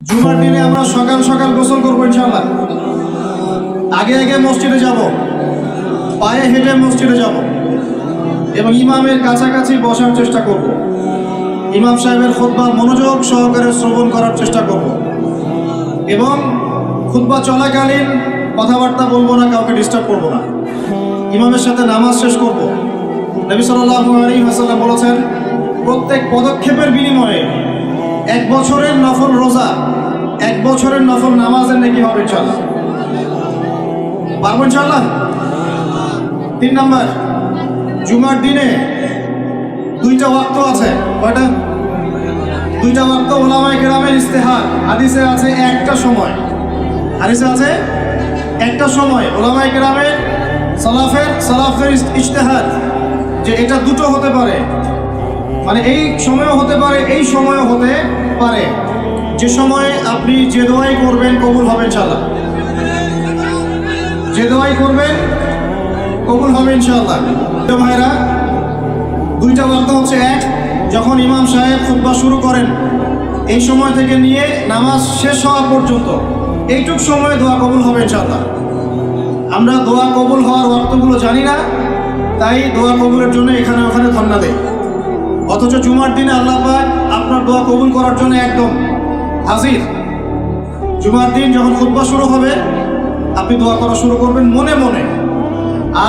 জুমার দিনে আমরা সকাল সকাল গোসল করবো ইনশাআল্লাহ। আগে আগে মসজিদে যাব, পায়ে হেঁটে মসজিদে যাব এবং ইমামের কাছাকাছি বসার চেষ্টা করব। ইমাম সাহেবের খুতবা মনোযোগ সহকারে শ্রবণ করার চেষ্টা করব এবং খুতবা চলাকালীন কথাবার্তা বলবো না, কাউকে ডিস্টার্ব করব না। ইমামের সাথে নামাজ শেষ করব। নবী সাল্লাল্লাহু আলাইহি ওয়াসাল্লাম বলেছেন, প্রত্যেক পদক্ষেপের বিনিময়ে 1 বছরের নফল রোজা, 1 বছরের নফল নামাজের নেকি হবে ইনশাআল্লাহ। পারবো ইনশাআল্লাহ। 3 নাম্বার, জুমার দিনে 2টা ওয়াক্ত আছে। কয়টা? 2টা ওয়াক্ত। উলামায়ে কেরামের ইজতিহাদ, হাদিসে আছে একটা সময়, হাদিসে আছে একটা সময়। উলামায়ে কেরামের সালাফের ইজতিহাদ যে এটা দুটো হতে পারে, মানে এই সময়ও হতে পারে, এই সময়ও হতে পারে। যে সময়ে আপনি যে দোয়াই করবেন কবুল হবে ইনশাআল্লাহ। যে দোয়াই করবেন কবুল হবে ইনশাআল্লাহ। ভাইরা, 2টা ওয়াক্ত হচ্ছে, এক, যখন ইমাম সাহেব খুতবা শুরু করেন এই সময় থেকে নিয়ে নামাজ শেষ হওয়া পর্যন্ত এইটুক সময়ে দোয়া কবুল হবে ইনশাআল্লাহ। আমরা দোয়া কবুল হওয়ার ওয়াক্তগুলো জানি না, তাই দোয়া কবুলের জন্য এখানে ওখানে ধন্না দেয়। অথচ জুমার দিনে আল্লাহ পাক আপনার দোয়া কবুল করার জন্য একদম হাজির। জুমার দিন যখন খুতবা শুরু হবে আপনি দোয়া করা শুরু করবেন মনে মনে।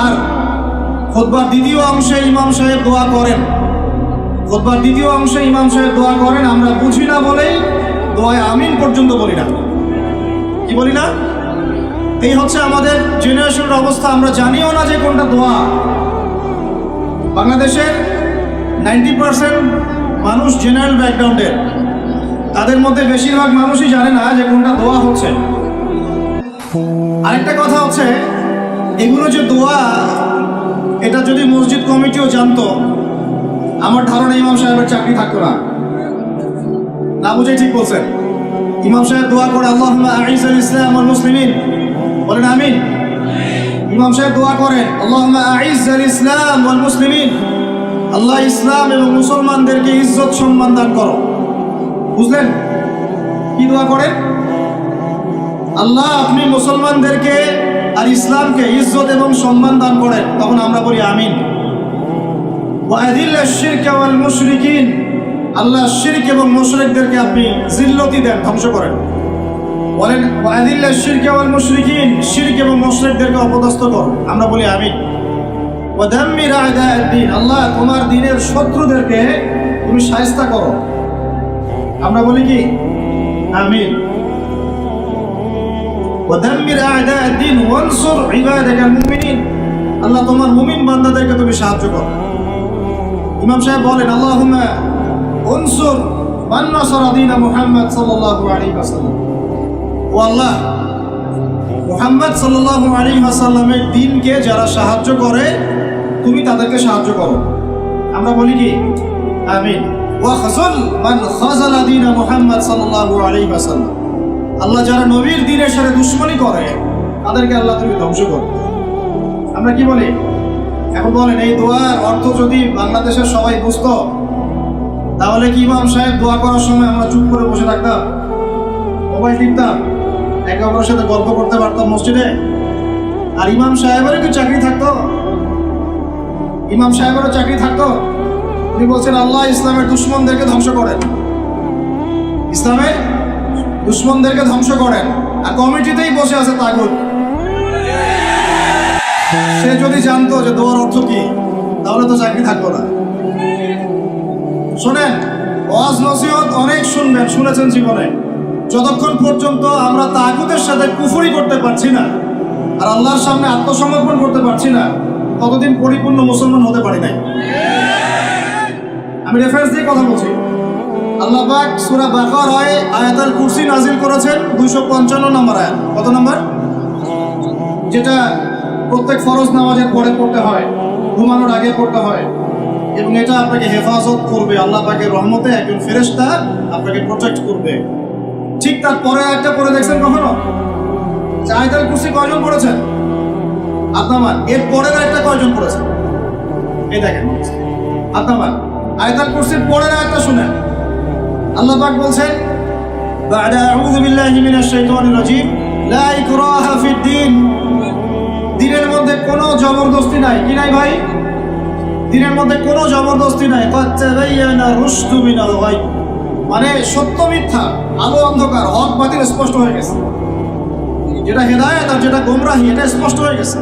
আর খুতবার দ্বিতীয় অংশে ইমাম সাহেব দোয়া করেন, খুতবার দ্বিতীয় অংশে ইমাম সাহেব দোয়া করেন, আমরা বুঝি না বলেই দোয়ায় আমিন পর্যন্ত বলি না। কি বলি না? এই হচ্ছে আমাদের জেনারেশনের অবস্থা। আমরা জানিও না যে কোনটা দোয়া। বাংলাদেশের 90% মানুষ জেনারেল ব্যাকগ্রাউন্ডের, তাদের মধ্যে বেশিরভাগ মানুষই জানে না যে কোনটা দোয়া হচ্ছে। আরেকটা কথা হচ্ছে, এগুলো যে দোয়া, এটা যদি মসজিদ কমিটিও জানতো, আমার ধারণা ইমাম সাহেবের চাকরি থাকতো না। না বুঝে ঠিক বলছেন। ইমাম সাহেব দোয়া করে, আল্লাহুম্মা আইজ্জিল ইসলাম ওয়াল মুসলিমিন, বলেন আমিন। ইমাম সাহেব দোয়া করেন, আল্লাহুম্মা আইজ্জিল ইসলাম ওয়াল মুসলিমিন, আল্লাহ ইসলাম এবং মুসলমানদেরকে ইজ্জত সম্মান দান করো। বুঝলেন কি দোয়া করেন? আল্লাহ আপনি মুসলমানদেরকে আর ইসলামকে ইজ্জত এবং সম্মান দান করেন। তখন আমরা বলি আমিন। ওয়া আযিল্লাশ শিরকা ওয়াল মুশরিকিন, আল্লাহ শিরক এবং মুশরিকদেরকে আপনি জিল্লতি দেন, ধ্বংস করেন। বলেন ওয়া আযিল্লাশ শিরকা ওয়াল মুশরিকিন, শিরক এবং মুশরিকদেরকে অপদস্থ করো। আমরা বলি আমিন। ওয়া দাম্মির আ'দা'আদ-দ্বীন, আল্লাহ তোমার দ্বীনের শত্রুদেরকে তুমি শায়েস্তা করো। আমরা বলি কি? আমিন। ওয়া দাম্মির আ'দা'আদ-দ্বীন ওয়ানসুর ইবাদাকাল মুমিনিন, আল্লাহ তোমার মুমিন বান্দাদেরকে তুমি সাহায্য করো। ইমাম সাহেব বলেন, আল্লাহুম্মা উনসুর মান নাসারা দীন মুহাম্মদ সাল্লাল্লাহু আলাইহি ওয়াসাল্লাম, ও আল্লাহ মুহাম্মদ সাল্লাল্লাহু আলাইহি ওয়াসাল্লামের দ্বীনকে যারা সাহায্য করে তুমি তাদেরকে সাহায্য করো। আমরা বলি কি? আমিন। ওয়া খাযুল মান খাযালা দীন মুহাম্মদ সাল্লাল্লাহু আলাইহি ওয়াসাল্লাম, আল্লাহ যারা নবীর দ্বীনের সাথে দুশমনি করে তাদেরকে আল্লাহ তুমি ধ্বংস করো। আমরা কি বলি? এখন বলেন, এই দোয়ার অর্থ যদি বাংলাদেশের সবাই বুঝতো, তাহলে কি ইমাম সাহেব দোয়া করার সময় আমরা চুপ করে বসে থাকতাম, মোবাইল টিপতাম, একে অপরের সাথে গল্প করতে পারতাম মসজিদে? আর ইমাম সাহেবেরও কি চাকরি থাকতো? ইমাম সাহেবেরও চাকরি থাকতো। তিনি বলছেন, আল্লাহ ইসলামের দুশমনদেরকে ধ্বংস করেন, ইসলামের দুশমনদেরকে ধ্বংস করেন। আর কমিটিতেই বসে আছে তাগুত। সে যদি জানতো যে দোয়ার অর্থ কি, তাহলে তো চাকরি থাকতো না। শোনেন, ওয়াজ নসিহত অনেক শুনবেন, শুনেছেন জীবনে। যতক্ষণ পর্যন্ত আমরা তাগুতের সাথে কুফরি করতে পারছি না আর আল্লাহর সামনে আত্মসমর্পণ করতে পারছি না, ততদিন পরিপূর্ণ মুসলমান হতে পারি নাই। আমি রেফারেন্স দিয়ে কথা বলছি। আল্লাহ পাক সূরা বাকারায় আয়াতুল কুরসি নাজিল করেছেন, 255 নম্বর আয়াত। কত নম্বর? যেটা প্রত্যেক ফরজ নামাজের পরে পড়তে হয়, ঘুমানোর আগে পড়তে হয়, এবং এটা আপনাকে হেফাজত করবে। আল্লাহ পাকের রহমতে একজন ফেরেশতা আপনাকে প্রোটেক্ট করবে। ঠিক তার পরে একটা পড়ে দেখছেন কখনো? আয়াতুল কুরসি কয়জন পড়েছেন? আপনার এর পরের একটা কয়জন পড়েছেন? এই দেখেন আপনার আয়াতুল কুরসির পরের আয়াতটা শুনেন। আল্লাহ পাক বলছেন, بعد أعوذ بالله من الشيطان الرجيم لا إكراه في الدين দিনের মধ্যে কোনো জবরদস্তি নাই কি নাই ভাই দিনের মধ্যে কোনো জবরদস্তি নাই قد تبين الرشد من الغي মানে সত্য মিথ্যা আলো অন্ধকার হক বাতিল স্পষ্ট হয়ে গেছে যেটা হেদায়েত আর যেটা গোমরাহি এটা স্পষ্ট হয়ে গেছে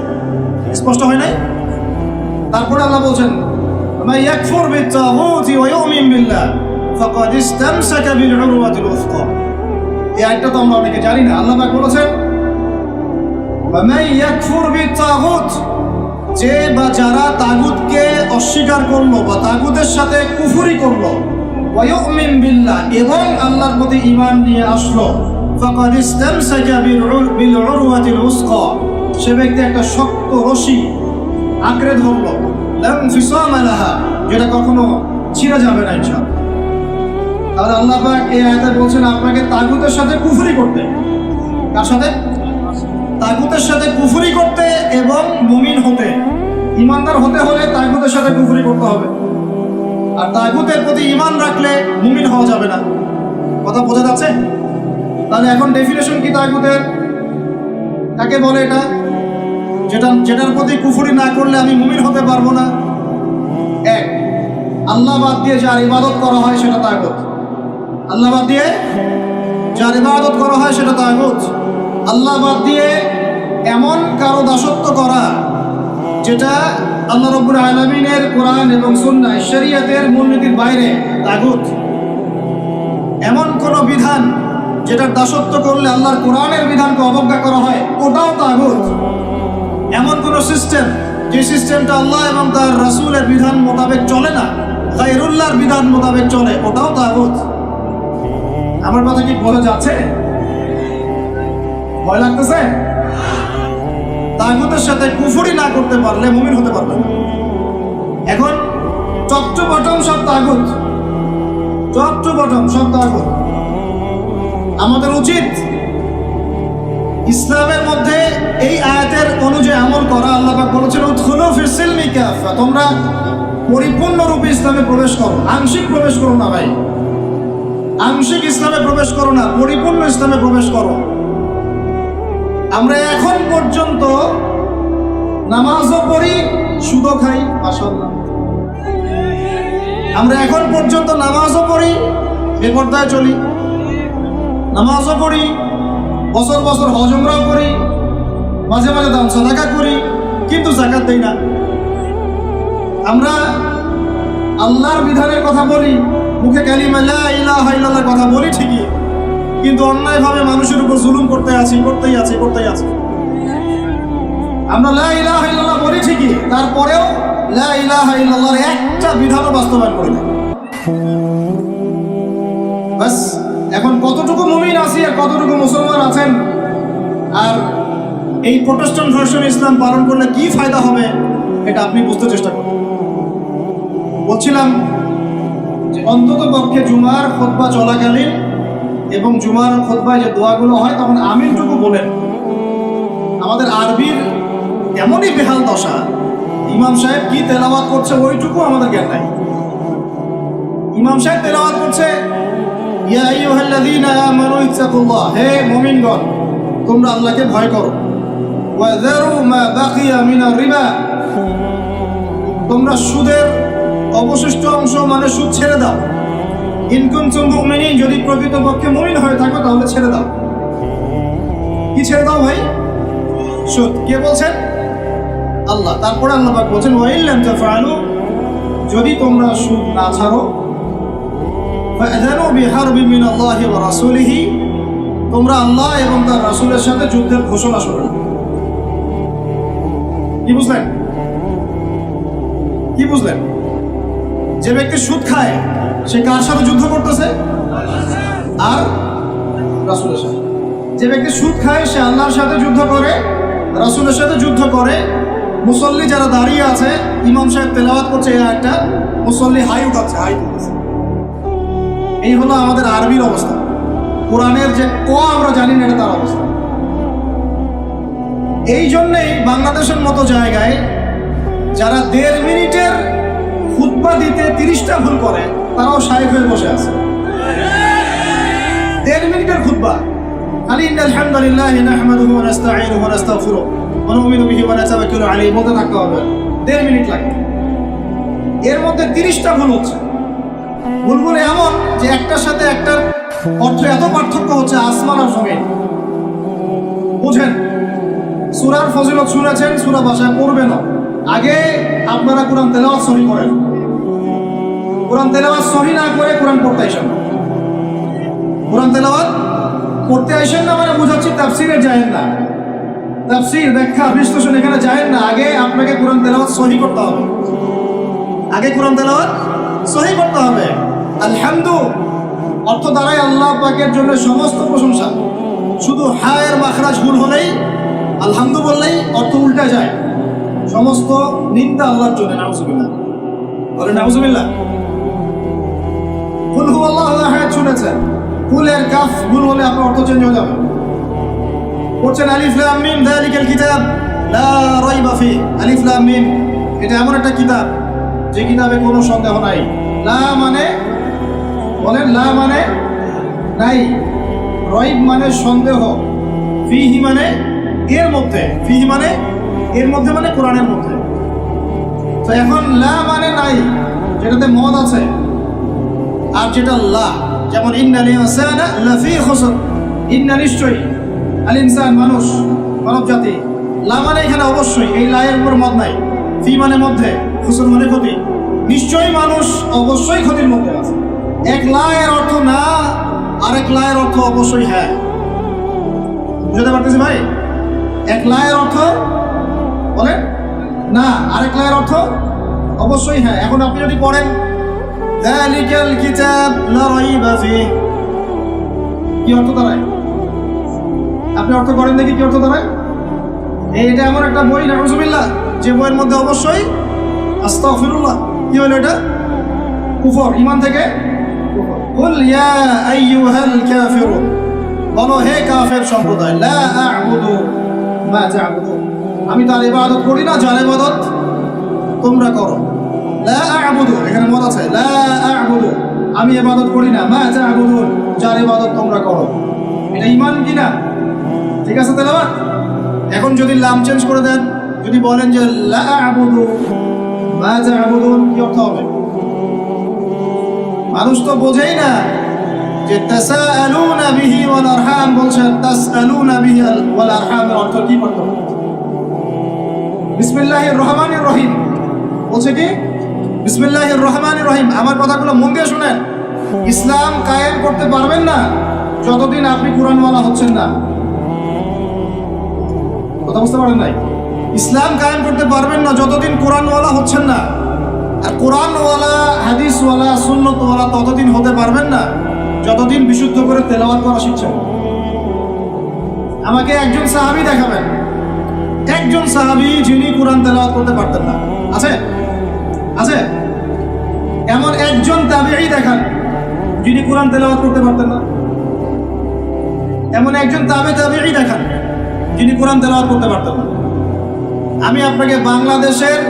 স্পষ্ট হয় নাই তারপরে আল্লাহ বলেন মান ইয়াকফুর বিত-তাগুতি ওয়া ইউমিন বিল্লাহ ফাকাদ ইসতামসাকা বিল উরওয়াতিল উসকা এই আয়াতটা তো আমরা অনেকে জানি না আল্লাহ পাক বলেছেন মান ইয়াকফুর বিত-তাগুত যে বা যারা তাগুতকে অস্বীকার করলো বা তাগুতের সাথে কুফরি করলো ওয়া ইউমিন বিল্লাহ এবং আল্লাহর প্রতি ঈমান নিয়ে আসলো ফাকাদ ইসতামসাকা বিল উরওয়াতিল উসকা সে ব্যক্তি একটা শক্ত রশি আঁকড়ে ধরলো লাম ফিসামা লাহা যেটা কখনো ছিঁড়ে যাবে না ইনশাআল্লাহ তাহলে আল্লাহ পাক এই আয়াতে বলছেন আপনাকে তাগুতের সাথে কুফরি করতে কার সাথে তাগুতের সাথে কুফরি করতে এবং মুমিন হতে ঈমানদার হতে হলে তাগুতের সাথে কুফরি করতে হবে আর তাগুতের প্রতি ঈমান রাখলে মুমিন হওয়া যাবে না কথা বোঝা যাচ্ছে তাহলে এখন ডেফিনেশন কি তাগুতের কাকে বলে এটা যেটার প্রতি কুফরি না করলে আমি মুমিন হতে পারবো না এক আল্লাহ বাদ দিয়ে যার ইবাদত করা হয় সেটা তাগুত আল্লাহ বাদ দিয়ে যার ইবাদত করা হয় সেটা তাগুত আল্লাহ বাদ দিয়ে এমন কারো দাসত্ব করা যেটা আল্লাহ রাব্বুল আলামিনের কোরআন এবং সুন্নাহ শরীয়তের মূলনীতির বাইরে তাগুত এমন কোন বিধান যেটার দাসত্ব করলে আল্লাহর কোরআনের বিধানকে অবজ্ঞা করা হয় ওটাও তাগুত এমন কোন সিস্টেম যে সিস্টেমটা আল্লাহ এবং তার রাসূলের বিধান মোতাবেক চলে না গায়রুল্লাহর বিধান মোতাবেক চলে ওটাও তাগুত আমার কথা কি বোঝা যাচ্ছে ভয় লাগতেছে তাগুতের সাথে কুফরি না করতে পারলে মুমিন হতে পারবে না এখন টপ টু বটম সব তাগুত টপ টু বটম সব তাগুত আমাদের উচিত ইসলামের মধ্যে এই আয়াতের অনুযায়ী আমল করা আল্লাহ পাক বলেছেন উদখুলু ফিস সিলমি কাফা তোমরা পরিপূর্ণরূপে ইসলামে প্রবেশ করো আংশিক প্রবেশ করো না ভাই আংশিক ইসলামে প্রবেশ করো না পরিপূর্ণ ইসলামে প্রবেশ করো আমরা এখন পর্যন্ত নামাজও পড়ি সুদও খাই মাশাআল্লাহ আমরা এখন পর্যন্ত নামাজও পড়ি বেপরদায় চলি নামাজও পড়ি বছর বছর হজ উমরাও করি মাঝে মাঝে দান সাদাকা করি কিন্তু যাকাত দেই না আমরা আল্লাহর বিধানের কথা বলি মুখে কালিমা লা ইলাহা ইল্লাল্লাহর কথা বলি ঠিকই কিন্তু অন্যায়ভাবে মানুষের উপর জুলুম করতেই আছি আমরা লা ইলাহা ইল্লাল্লাহ বলি ঠিকই তারপরেও লা ইলাহা ইল্লাল্লাহর একটা বিধানও বাস্তবায়ন করি না বাস এখন কতটুকু মুমিন আছি আর কতটুকু মুসলমান আছেন আর এই প্রোটেস্ট্যান্ট ভার্সন ইসলাম পালন করলে কি ফায়দা হবে এটা আপনি বুঝতে চেষ্টা করুন বলছিলাম যে অন্তত পক্ষে জুমার খুতবা চলাকালীন এবং জুমার খুতবায় যে দোয়াগুলো হয় তখন আমিনটুকু বলেন আমাদের আরবির এমনই বেহাল দশা ইমাম সাহেব কি তেলাওয়াত করছে ওইটুকু আমাদের জ্ঞান নাই ইমাম সাহেব তেলাওয়াত করছে ইয়া আইয়ুহাল্লাযীনা আমানু ইত্তাকুল্লাহ হে মুমিনগণ তোমরা আল্লাহকে ভয় করো ওয়া যারু মা বাকিয়া মিনার রিবা তোমরা সুদের অবশিষ্ট অংশ মানে সুদ ছেড়ে দাও ইন কুনতুম মুমিনিন যদি প্রকৃতপক্ষে মুমিন হয়ে থাকো তাহলে ছেড়ে দাও কি ছেড়ে দাও ভাই সুদ কে বলছেন আল্লাহ তারপরে আল্লাহ পাক বলেন ওয়া ইল্লাম তাফআলু যদি তোমরা সুদ না ছাড়ো ফাআযানু বিহারবি মিনাল্লাহি ওয়া রাসূলিহি তোমরা আল্লাহ এবং তার রাসূলের সাথে যুদ্ধের ঘোষণা শোনো কি বুঝলেন যে ব্যক্তি সুদ খায় সে কার সাথে যুদ্ধ করতেছে আর রাসূলের সাথে যে ব্যক্তি সুদ খায় সে আল্লাহর সাথে যুদ্ধ করে রাসূলের সাথে যুদ্ধ করে মুসল্লি যারা দাঁড়িয়ে আছে ইমাম সাহেব তেলাওয়াত করছে এই আয়াতটা মুসল্লি হাই উঠাচ্ছে এই হলো আমাদের আরবির অবস্থা কোরআনের যে ক আমরা জানি না এটা তার অবস্থা এই জন্যেই বাংলাদেশের মতো জায়গায় যারা 1.5 মিনিটের খুতবা দিতে 30টা ভুল করে তারাও শায়েখ হয়ে বসে আছে মিনিটের খুতবা, খালি ইন্নাল হামদুলিল্লাহি নাহমাদুহু ওয়া নাস্তাঈনুহু ওয়া নাস্তাগফিরুহু ওয়া নু'মিনু বিহি ওয়া নাতাওয়াক্কালু আলাইহি বলতে থাকতে হবে। 1.5 মিনিট লাগে। এর মধ্যে 30টা ভুল হচ্ছে। ভুলগুলো এমন যে একটার সাথে একটার অর্থ এত পার্থক্য হচ্ছে আসমান আর জমিন। বুঝেন, সূরার ফজিলত শুনেছেন, সূরা ভাষায় পড়বেন না। আগে আপনারা কোরআন তেলাওয়াত সহি করেন। কোরআন তেলাওয়াত সহি না করে কোরআন পড়তে আসেন না। কোরআন তেলাওয়াত পড়তে আসেন না মানে বুঝাচ্ছি তাফসিরে যায়েন না, তাফসির ব্যাখ্যা বিশ্লেষণ এখানে যায়েন না। আগে আপনাকে কোরআন তেলাওয়াত সহি করতে হবে। আগে কোরআন তেলাওয়াত সহি করতে হবে। আলহামদু অর্থ দ্বারাই আল্লাহ পাকের জন্য সমস্ত প্রশংসা। শুধু হায়ের মাখরাজ ভুল হলেই আলহামদু বললেই অর্থ উল্টা যায়। সমস্ত নিন্দা আল্লাহর জন্য। নাউজুবিল্লাহ, বলে নাউজুবিল্লাহ। কুল হুয়াল্লাহু আহাদ শুনেছেন, কুলের কাফ ভুল হলে আপনার অর্থ চেঞ্জ হয়ে যাবে। পড়ছেন আলিফ লাম মিম যালিকাল কিতাব লা রাইবা ফি। আলিফ লাম মিম এটা এমন একটা কিতাব যে কিতাবে কোনো সন্দেহ নাই। লা মানে বলেন, লা মানে নাই, রাইব মানে সন্দেহ, ফিহি মানে এর মধ্যে, ফিহি মানে এর মধ্যে মানে কোরআনের মধ্যে। তো এখন লা মানে নাই, যেটাতে মদ আছে, আর যেটা লা, যেমন ইন্নাল ইনসানা লাফি খুসর, ইন্না নিশ্চয়ই, আল ইনসান মানুষ, মানব জাতি। লা মানে এখানে অবশ্যই, এই লা এর উপর মদ নাই। ফি মানে মধ্যে, খুসর মানে ক্ষতি। নিশ্চয়ই মানুষ অবশ্যই ক্ষতির মধ্যে আছে। এক লা এর অর্থ না, আরেক লা এর অর্থ অবশ্যই হ্যাঁ। বুঝতে পারতেছি ভাই? এক লা এর অর্থ বলেন না, আরেক লা এর অর্থ অবশ্যই হ্যাঁ। এখন আপনি যদি পড়েন যালিকাল কিতাব লা রাইবা ফিহি, কি অর্থ দাঁড়ায়? আপনি অর্থ করেন দেখি কি অর্থ দাঁড়ায়। এটা এমন একটা বই, নাউজুবিল্লাহ, যে বইয়ের মধ্যে অবশ্যই আস্তাগফিরুল্লাহ। কি হলো এটা? কুফর, ঈমান থেকে কুফর। কুল ইয়া আইয়ুহাল কাফিরুন, বলো হে কাফের সম্প্রদায়, লা আ'বুদু মা তা'বুদুন, আমি তার ইবাদত করি না যার ইবাদত তোমরা করো। লা আ'বুদু, এখানে মত আছে, লা আ'বুদু, আমি ইবাদত করি না, মা তা'বুদুন, যার ইবাদত তোমরা করো। এটা ঈমান কি না? ঠিক আছে তেলাওয়াত। এখন যদি লাম চেঞ্জ করে দেন, যদি বলেন যে লা আ'বুদু মা তা'বুদুন, কি অর্থ হবে? মানুষ তো বোঝেই না যে তাসাআলুনা বিহি ওয়াল আরহাম বলছেন, তাসআলুনা বিহি ওয়াল আরহামের অর্থ কি করতে হবে? বিসমিল্লাহির রহমানির রহিম বলছে কি? বিসমিল্লাহির রহমানির রহিম। আমার কথাগুলো মন দিয়ে শুনেন। ইসলাম কায়েম করতে পারবেন না যতদিন আপনি কোরআনওয়ালা হচ্ছেন না। কথা বুঝতে পারেন নাই? ইসলাম কায়েম করতে পারবেন না যতদিন কোরআনওয়ালা হচ্ছেন না। আর কোরআনওয়ালা, হাদিসওয়ালা, সুন্নতওয়ালা ততদিন হতে পারবেন না যতদিন বিশুদ্ধ করে তেলাওয়াত করা শিখছেন। আমাকে একজন সাহাবী দেখাবেন, একজন সাহাবী যিনি কোরআন তেলাওয়াত করতে পারতেন না। আছে? আছে? এমন একজন তাবেঈ দেখান যিনি কোরআন তেলাওয়াত করতে পারতেন না। এমন একজন তাবেঈ দেখান যিনি কোরআন তেলাওয়াত করতে পারতেন না। আমি আপনাকে বাংলাদেশের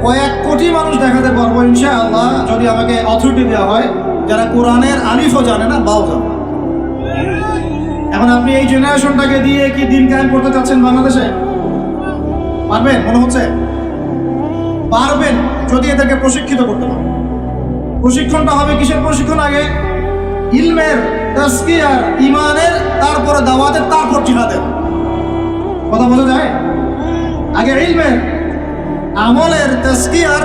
কয়েক কোটি মানুষ দেখাতে পারবো ইনশাআল্লাহ, যদি আমাকে অথরিটি দেওয়া হয়, যারা কোরআনের আলিফও জানে না, বাও জানে না। এখন আপনি এই জেনারেশনটাকে দিয়ে কি দিন কায়েম করতে চাচ্ছেন বাংলাদেশে? পারবেন? মনে হচ্ছে পারবেন যদি এদেরকে প্রশিক্ষিত করতে পারেন। প্রশিক্ষণটা হবে কিসের প্রশিক্ষণ? আগে ইলমের, তাজকিয়ার, ঈমানের, তারপরে দাওয়াতের, তারপর জিহাদের। কথা বোঝা যায়? আগে ইলমের, আমলের, তাজকিয়ার,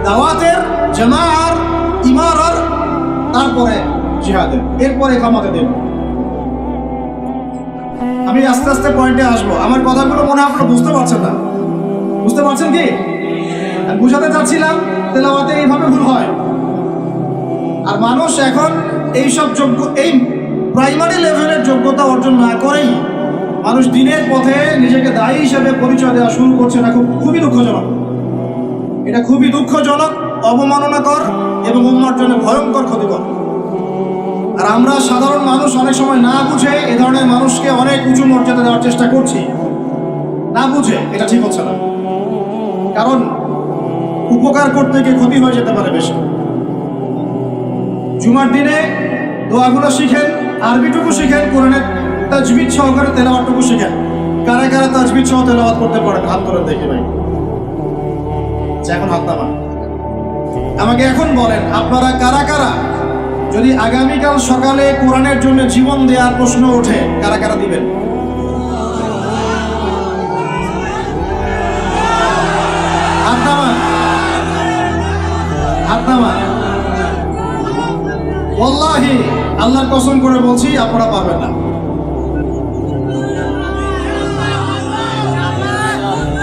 দাওয়াতের, জামাআর, ইমারার, তারপরে জিহাদের, এরপরে কামাতে দেব। আমি আস্তে আস্তে পয়েন্টে আসবো। আমার কথাগুলো মনে হয় আপনারা বুঝতে পারছেন না। বুঝতে পারছেন কি? আমি বুঝাতে চাচ্ছিলাম তেলাওয়াতে এইভাবে ভুল হয়। আর মানুষ এখন এইসব এই প্রাইমারি লেভেলের যোগ্যতা অর্জন না করেই মানুষ দিনের পথে নিজেকে দায়ী হিসেবে পরিচয় দেওয়া শুরু করছে। না, খুবই দুঃখজনক। এটা খুবই দুঃখজনক, অবমাননাকর এবং উম্মার জন্য ভয়ঙ্কর ক্ষতিকর। আর আমরা সাধারণ মানুষ অনেক সময় না বুঝে এ ধরনের মানুষকে অনেক উঁচু মর্যাদা দেওয়ার চেষ্টা করছি। না বুঝে এটা ঠিক হচ্ছে না, কারণ উপকার করতে গিয়ে ক্ষতি হয়ে যেতে পারে বেশি। জুমার দিনে দোয়াগুলো শিখেন, আরবিটুকু শিখেন, কোরআনের তাজবিদ সহকারে তেলাওয়াতটুকু শিখেন। কারা কারা তাজবিদ সহ তেলাওয়াত করতে পারেন হাত তুলে দেখি ভাই। এখন হাত নামান। আমাকে এখন বলেন আপনারা কারা কারা যদি আগামীকাল সকালে কোরআনের জন্য জীবন দেওয়ার প্রশ্ন ওঠে কারা কারা দিবেন? হাত নামান, হাত নামান। ওয়াল্লাহি আল্লাহর কসম করে বলছি আপনারা পারবেন না।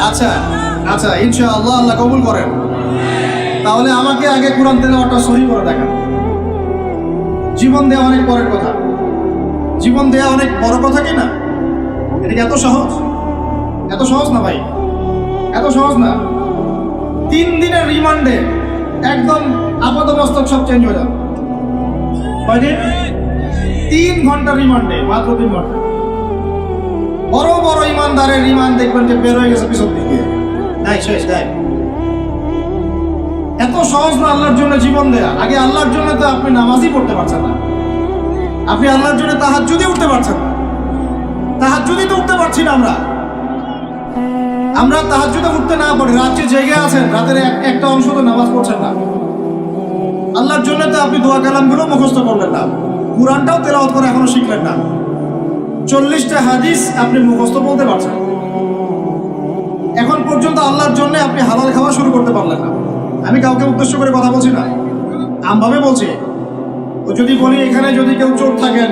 আচ্ছা আচ্ছা, ইনশাআল্লাহ আল্লাহ কবুল করেন। তাহলে আমাকে আগে কোরআন তেলাওয়াতটা সহি করে দেখান। জীবন দেওয়া অনেক পরের কথা, জীবন দেওয়া অনেক বড় কথা কি না? এটা কি এত সহজ? এত সহজ না ভাই, এত সহজ না। 3 দিনের রিমান্ডে একদম আপাতমস্তক সব চেঞ্জ হয়ে যাবে। কয়দিন? 3 ঘন্টা রিমান্ডে, মাত্র 3 ঘন্টা। বড় বড় ইমানদারের রিমান্ড দেখবেন যে বের হয়ে গেছে পিছন দিকে, নাই শেষ নাই। এত সহজ না আল্লাহর জন্য জীবন দেয়া। আগে আল্লাহর জন্য তো আপনি নামাজই পড়তে পারছেন না, আপনি আল্লাহর জন্য তাহাজ্জুদই উঠতে পারছেন না। তাহাজ্জুদই তো উঠতে পারছি না আমরা তাহাজ্জুদে উঠতে না পারি, রাত্রে জেগে আছেন, রাতের একটা অংশ তো নামাজ পড়ছেন না। আল্লাহর জন্য তো আপনি দোয়া কালামগুলো মুখস্থ করলেন না, কুরআনটাও তেলাওয়াত করে এখনো শিখলেন না, 40টা হাদিস আপনি মুখস্থ বলতে পারছেন। এখন পর্যন্ত আল্লাহর জন্য আপনি হালাল খাওয়া শুরু করতে পারলেন না। আমি কাউকে উদ্দেশ্য করে কথা বলছি না, আমভাবে বলছি। যদি বলি এখানে যদি কেউ চোর থাকেন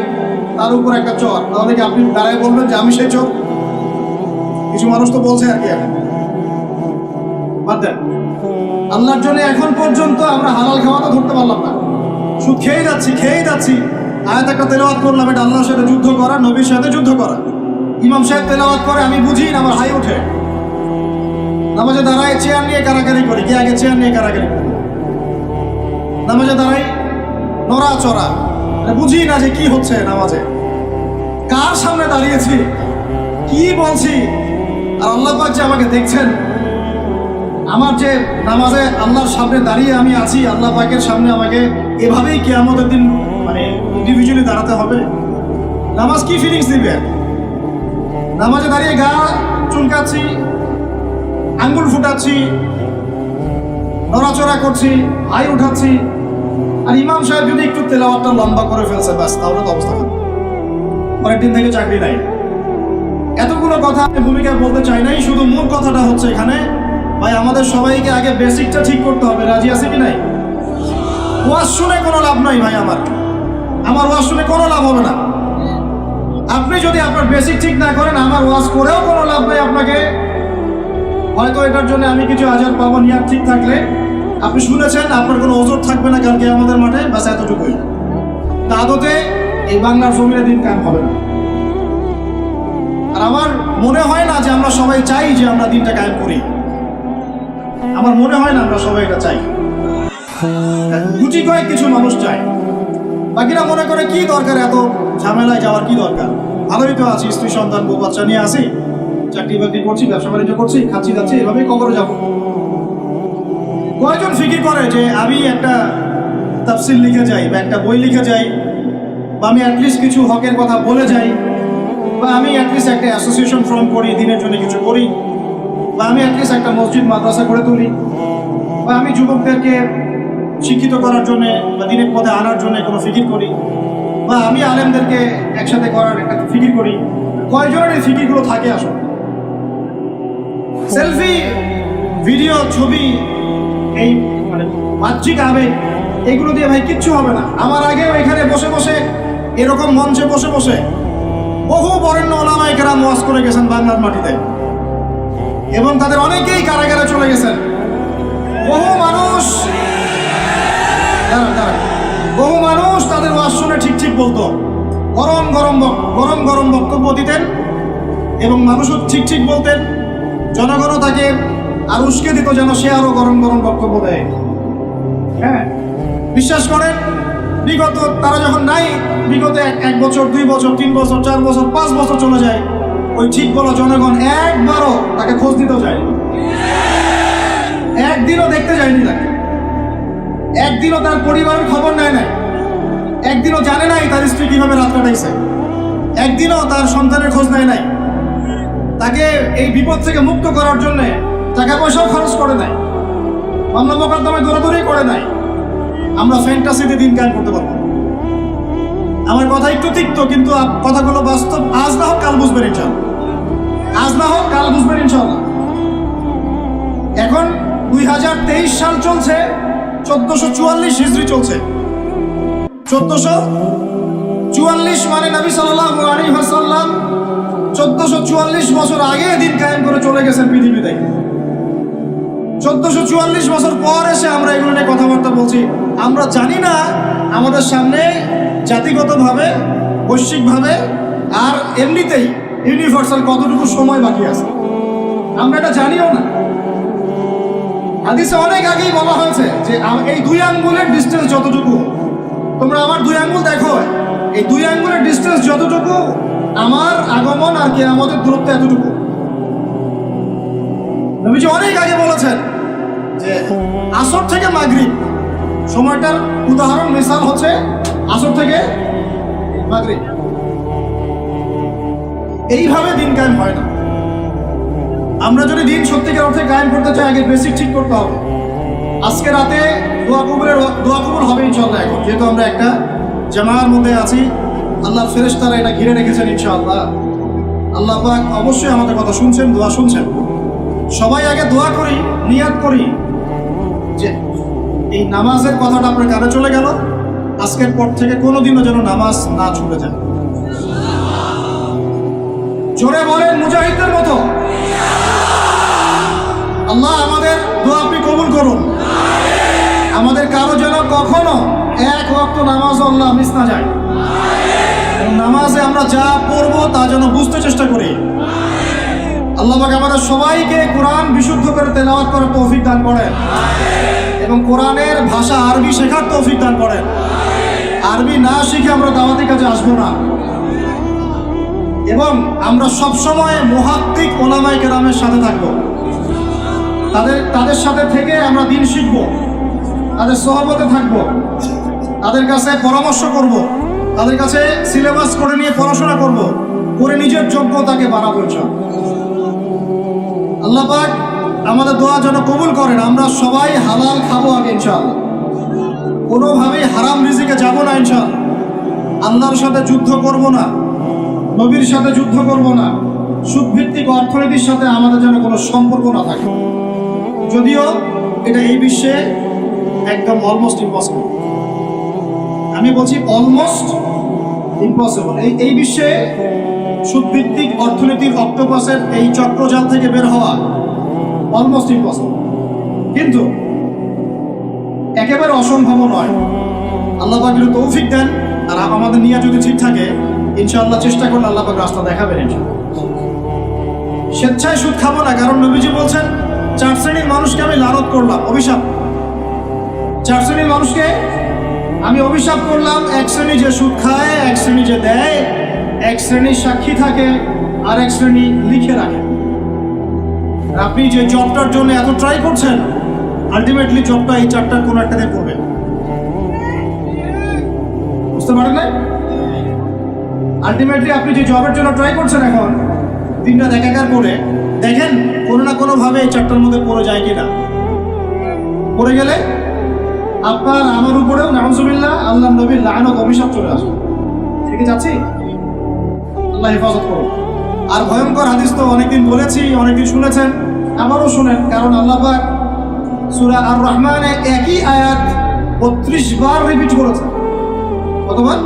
তার উপর একটা চোর, তাহলে কি আপনি দাঁড়ায় বলবেন যে আমি সেই চোর? কিছু মানুষ তো বলছে আর কি। এখন বাদ দেন, আল্লাহর জন্য এখন পর্যন্ত আমরা হালাল খাওয়া তো ধরতে পারলাম না, শুধু খেয়ে যাচ্ছি। আয়াত একটা তেলাওয়াত করলাম, এটা আল্লাহর সাথে যুদ্ধ করা, নবীর সাথে যুদ্ধ করা। ইমাম সাহেব তেলাওয়াত করে, আমি বুঝি না, আমার হাই ওঠে। নামাজে দাঁড়ায় চেয়ার নিয়ে কারাকারি করি, কে আগে চেয়ার নিয়ে কারাকারি করি। নামাজে দাঁড়াই নড়াচড়া, বুঝি না যে কি হচ্ছে নামাজে, কার সামনে দাঁড়িয়েছি, কি বলছি। আর আল্লাহ পাক যে আমাকে দেখছেন, আমার যে নামাজে আল্লাহর সামনে দাঁড়িয়ে আমি আছি, আল্লাহ পাকের সামনে আমাকে এভাবেই কিয়ামতের দিন মানে ইন্ডিভিজুয়ালি দাঁড়াতে হবে। নামাজ কি ফিলিংস দিবে? নামাজে দাঁড়িয়ে গা চুলকাচ্ছি, আঙ্গুল ফুটাচ্ছি, নড়াচড়া করছি, হাই উঠাচ্ছি। আর ইমাম সাহেব যদি একটু তেলাওয়াতটা লম্বা করে ফেলছে, ব্যাস তাহলে তো অবস্থা খারাপ। পরের দিন থেকে চাকরি নাই। এতগুলো কথা আমি ভূমিকা বলতে চাই নাই, শুধু মূল কথাটা হচ্ছে এখানে ভাই আমাদের সবাইকে আগে বেসিকটা ঠিক করতে হবে। রাজি আছে কি নাই? ওয়াজ শুনে কোনো লাভ নাই ভাই, আমার ওয়াজ শুনে কোনো লাভ হবে না। আপনি যদি আপনার বেসিক ঠিক না করেন, আমার ওয়াজ করেও কোনো লাভ নাই। আপনাকে হয়তো এটার জন্য আমি কিছু আজার পাবো, নিয়াত ঠিক থাকলে আপনি শুনেছেন, আপনার কোনো ওজোর থাকবে না কালকে আমাদের মাঠে, বাস এতটুকুই। তা আদতে এই বাংলার জমিনে দিন কায়েম হবে না। আর আমার মনে হয় না যে আমরা সবাই চাই যে আমরা দিনটা কায়েম করি। আমার মনে হয় না আমরা সবাই এটা চাই। গুটি কয়েক কিছু মানুষ চায়, বাকিরা মনে করে কি দরকার এত ঝামেলায় যাওয়ার, কি দরকার, ভালোই তো আছি, স্ত্রী সন্তান বউ বাচ্চা নিয়ে আসি, চাকরি বাকরি করছি, ব্যবসা বাণিজ্য করছি, খাচ্ছি যাচ্ছি, এভাবেই কবরে যাবো। কয়জন ফিকির করে যে আমি একটা তাফসির লিখে যাই, বা একটা বই লিখে যাই, বা আমি অ্যাটলিস্ট কিছু হকের কথা বলে যাই, বা আমি অ্যাটলিস্ট একটা অ্যাসোসিয়েশন ফর্ম করি, দিনের জন্য কিছু করি, বা আমি অ্যাটলিস্ট একটা মসজিদ মাদ্রাসা করে তুলি, বা আমি যুবকদেরকে শিক্ষিত করার জন্য বা দিনের পথে আনার জন্য কোনো ফিকির করি, বা আমি আলেমদেরকে একসাথে করার একটা ফিকির করি। কয়জনের এই ফিকিরগুলো থাকে? আসলে সেলফি, ভিডিও, ছবি, এই মানে বাহ্যিক আবেগ, এগুলো দিয়ে ভাই কিচ্ছু হবে না। আমার আগেও এখানে বসে বসে, এরকম মঞ্চে বসে বসে বহু বরেণ্য ওলামায়ে কেরাম ওয়াজ করে গেছেন বাংলার মাটিতে, এবং তাদের অনেকেই কারাগারে চলে গেছেন। বহু মানুষ তাদের ওয়াজ শুনে ঠিক ঠিক বলতো, গরম গরম বক্তব্য দিতেন, এবং মানুষও ঠিক ঠিক বলতেন। জনগণও তাকে আর উস্কে দিত যেন সে আরো গরম বক্তব্য দেয়। হ্যাঁ, বিশ্বাস করেন, বিগত তারা যখন নাই, বিগত 1 বছর, 2 বছর, 3 বছর, 4 বছর, 5 বছর চলে যায়, ওই ঠিক বলা জনগণ একবারও তাকে খোঁজ দিতেও যায়নি, একদিনও দেখতে যায়নি তাকে, একদিনও তার পরিবারের খবর নেয় নাই। একদিনও জানে নাই তার স্ত্রী কিভাবে রাত কাটাইছে, একদিনও তার সন্তানের খোঁজ নেয় নাই, তাকে এই বিপদ থেকে মুক্ত করার জন্য টাকা পয়সাও খরচ করে নাই, মামলা মোকদ্দমায় দৌড়াদৌড়ি করে নাই। আমরা ফ্যান্টাসিতে দিন কায়েম করতে পারবো। আমার কথা একটু তিক্ত, কিন্তু কথাগুলো বাস্তব। আজ না হোক কাল বুঝবেন ইনশাআল্লাহ, আজ না হোক কাল বুঝবেন ইনশাআল্লাহ। এখন 2023 সাল চলছে, 1444 হিজরি চলছে। 1444 মানে নবী সাল্লাল্লাহু আলাইহি ওয়াসাল্লাম 1444 বছর আগে দিন কায়েম করে চলে গেছেন পৃথিবী থেকে। 1444 বছর পর এসে আমরা এগুলো নিয়ে কথাবার্তা বলছি। আমরা জানি না আমাদের সামনে জাতিগতভাবে, বৈশ্বিকভাবে আর এমনিতেই ইউনিভার্সাল কতটুকু সময় বাকি আছে, আমরা এটা জানিও না। হাদিসে অনেক আগেই বলা হয়েছে যে এই 2 আঙ্গুলের ডিস্টেন্স যতটুকু, তোমরা আমার 2 আঙ্গুল দেখো, এই 2 আঙ্গুলের ডিস্টেন্স যতটুকু আমার আগমন আর কিয়ামতের দূরত্ব এতটুকু। নবীজি অনেক আগে বলেছেন যে আসর থেকে মাগরিব, সময়টার উদাহরণ মিসাল হচ্ছে আসর থেকে মাগরিব। এইভাবে দিন কায়েম হয় না। আমরা যদি দিন সত্যিকার অর্থে কায়েম করতে চাই, আগে বেসিক ঠিক করতে হবে। আজকে রাতে দোয়া কবুল হবে ইনশাআল্লাহ। এখন যেহেতু আমরা একটা জামার মধ্যে আছি, আল্লাহর ফেরেশতারা এটা ঘিরে রেখেছেন ইনশাআল্লাহ। আল্লাহ পাক অবশ্যই আমাদের কথা শুনছেন, দোয়া শুনছেন। সবাই আগে দোয়া করি, নিয়াত করি যে এই নামাজের কথাটা আপনার কানে চলে গেল, আজকের পর থেকে কোনোদিনও যেন নামাজ না ছুটে যায়। জোরে বলেন মুজাহিদদের মতো। আল্লাহ আমাদের দোয়া আপনি কবুল করুন। আমাদের কারো যেন কখনো এক ওয়াক্ত নামাজ আল্লাহ মিস না যায়। নামাজে আমরা যা পড়বো তা যেন বুঝতে চেষ্টা করি। আল্লাহ পাক আমাদের সবাইকে কোরআন বিশুদ্ধ করে তেলাওয়াত করার তৌফিক দান করেন এবং কোরআনের ভাষা আরবি শেখার তৌফিক দান করেন। আরবি না শিখে আমরা দাওয়াতি কাজে আসবো না। এবং আমরা সবসময় মুহাক্কিক ওলামায়ে কেরামের সাথে থাকবো। তাদের সাথে থেকে আমরা দিন শিখব, তাদের সহবতে থাকব, তাদের কাছে পরামর্শ করব, তাদের কাছে সিলেবাস করে নিয়ে পড়াশোনা করব, করে নিজের যোগ্যতাকে বাড়াবো ইনশাআল্লাহ। আল্লাহ পাক আমাদের দোয়া যেন কবুল করেন। আমরা সবাই হালাল খাবো আগে ইনশাআল্লাহ, কোনোভাবেই হারাম রিজিকে যাব না ইনশাআল্লাহ। আল্লাহর সাথে যুদ্ধ করব না, নবীর সাথে যুদ্ধ করব না, সুদভিত্তিক অর্থনীতির সাথে আমাদের যেন কোনো সম্পর্ক না থাকে। যদিও এটা এই বিশ্বে একদম অলমোস্ট ইম্পসিবল। আমি বলছি অলমোস্ট ইম্পসিবল। এই বিশ্বে সুদভিত্তিক অর্থনীতির অক্টোপাসের এই চক্রজাল থেকে বের হওয়া অলমোস্ট ইম্পসিবল, কিন্তু একেবারে অসম্ভব নয়। আল্লাহ পাক যদি তৌফিক দেন আর আমাদের নিয়ে যদি ঠিক থাকে, ইনশাআল্লাহ চেষ্টা করলে আল্লাহ পাক রাস্তা দেখাবেন ইনশাআল্লাহ। স্বেচ্ছায় সুদ খাবো না, কারণ নবীজি বলছেন 4 শ্রেণীর মানুষকে আমি লানত করলাম, অভিশাপ। 4 শ্রেণীর মানুষকে আমি অভিশাপ করলাম। 1 শ্রেণী যে সুদ খায়, 1 শ্রেণী যে দেয়, 1 শ্রেণী সাক্ষী থাকে, আর 1 শ্রেণী লিখে রাখে। আপনি যে জবটার জন্য এত ট্রাই করছেন, আলটিমেটলি জবটা এই 4টার কোনো একটাতে পড়বে। বুঝতে পারেন না? আলটিমেটলি আপনি যে জবের জন্য ট্রাই করছেন এখন, দিনটা একাকার করে দেখেন কোনো না কোনোভাবে এই 4টার মধ্যে পড়ে যায় কিনা। পড়ে গেলে আপনার আমার উপরেও নাউজুবিল্লাহ আল্লাহ নবীর লানত অভিশাপ চলে আসবে। ঠিক আছে, আল্লাহ হেফাজত করুন। আর ভয়ঙ্কর হাদিস তো অনেকদিন বলেছি, অনেকদিন শুনেছেন, আমারও শুনেন, কারণ আল্লাহ পাক সূরা আর রহমানে একই আয়াত 32 বার রিপিট করেছেন। কতবার?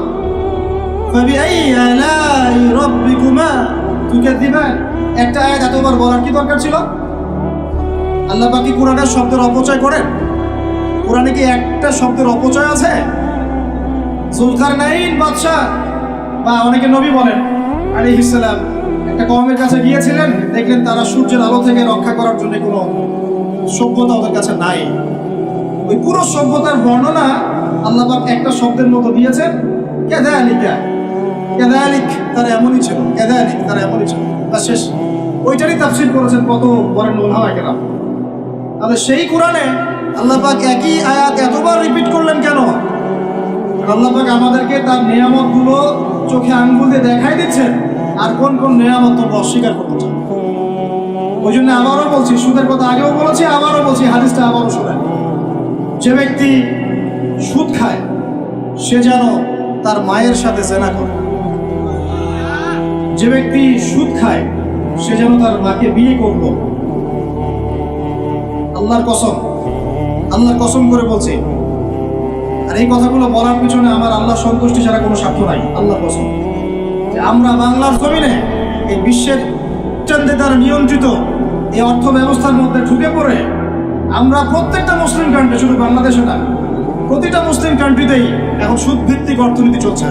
ফাবিআই আলাই রাব্বিকুমা তুকাযিবান। একটা আয়াত এতবার বলার কি দরকার ছিল? আল্লাহ পাক কি কোরআনের শব্দের অপচয় করেন? কোরআনে কি একটা শব্দের অপচয় আছে? যুলকারনাইন বাদশা বা অনেকে নবী বলেন আলাইহিস সালাম একটা কওমের কাছে গিয়েছিলেন, দেখলেন তারা সূর্যের আলো থেকে রক্ষা করার জন্য কোনো সভ্যতা ওদের কাছে নাই। ওই পুরো সভ্যতার বর্ণনা আল্লাহ পাক একটা শব্দের মতো দিয়েছেন, কাযালিকা। কাযালিক তারা এমনই ছিল, কাযালিক তারা এমনই ছিল, তা শেষ। ওইটারই তাফসীর করেছেন কত বড় উলামায়ে কেরাম। তাহলে সেই কোরআনে আল্লাহ পাক একই আয়াত এতবার রিপিট করলেন কেন? আল্লাহ পাক আমাদেরকে তার নিয়ামতগুলো চোখে আঙ্গুল দিয়ে দেখাই দিচ্ছেন, আর কোন কোন নিয়ামত তোমরা অস্বীকার করতে চাও। ওই জন্য আবারও বলছি, সুদের কথা আগেও বলেছি, আবারও বলছি, হাদিসটা আবারও শোনেন। যে ব্যক্তি সুদ খায় সে যেন তার মায়ের সাথে জেনা করে। যে ব্যক্তি সুদ খায় সে যেন তার মাকে বিয়ে করলো। আল্লাহর কসম, আল্লাহর কসম করে বলছি। আর এই কথাগুলো বলার পিছনে আমার আল্লাহ সন্তুষ্টি ছাড়া কোনো স্বার্থ নাই। আল্লাহর কসম যে আমরা বাংলার জমিনে এই বিশ্বের চন্দ্রে দ্বারা নিয়ন্ত্রিত এই অর্থ ব্যবস্থার মধ্যে ঢুকে পড়ে আমরা প্রত্যেকটা মুসলিম কান্ট্রি, শুধু বাংলাদেশে না, প্রতিটা মুসলিম কান্ট্রিতেই এখন সুদভিত্তিক অর্থনীতি চলছে।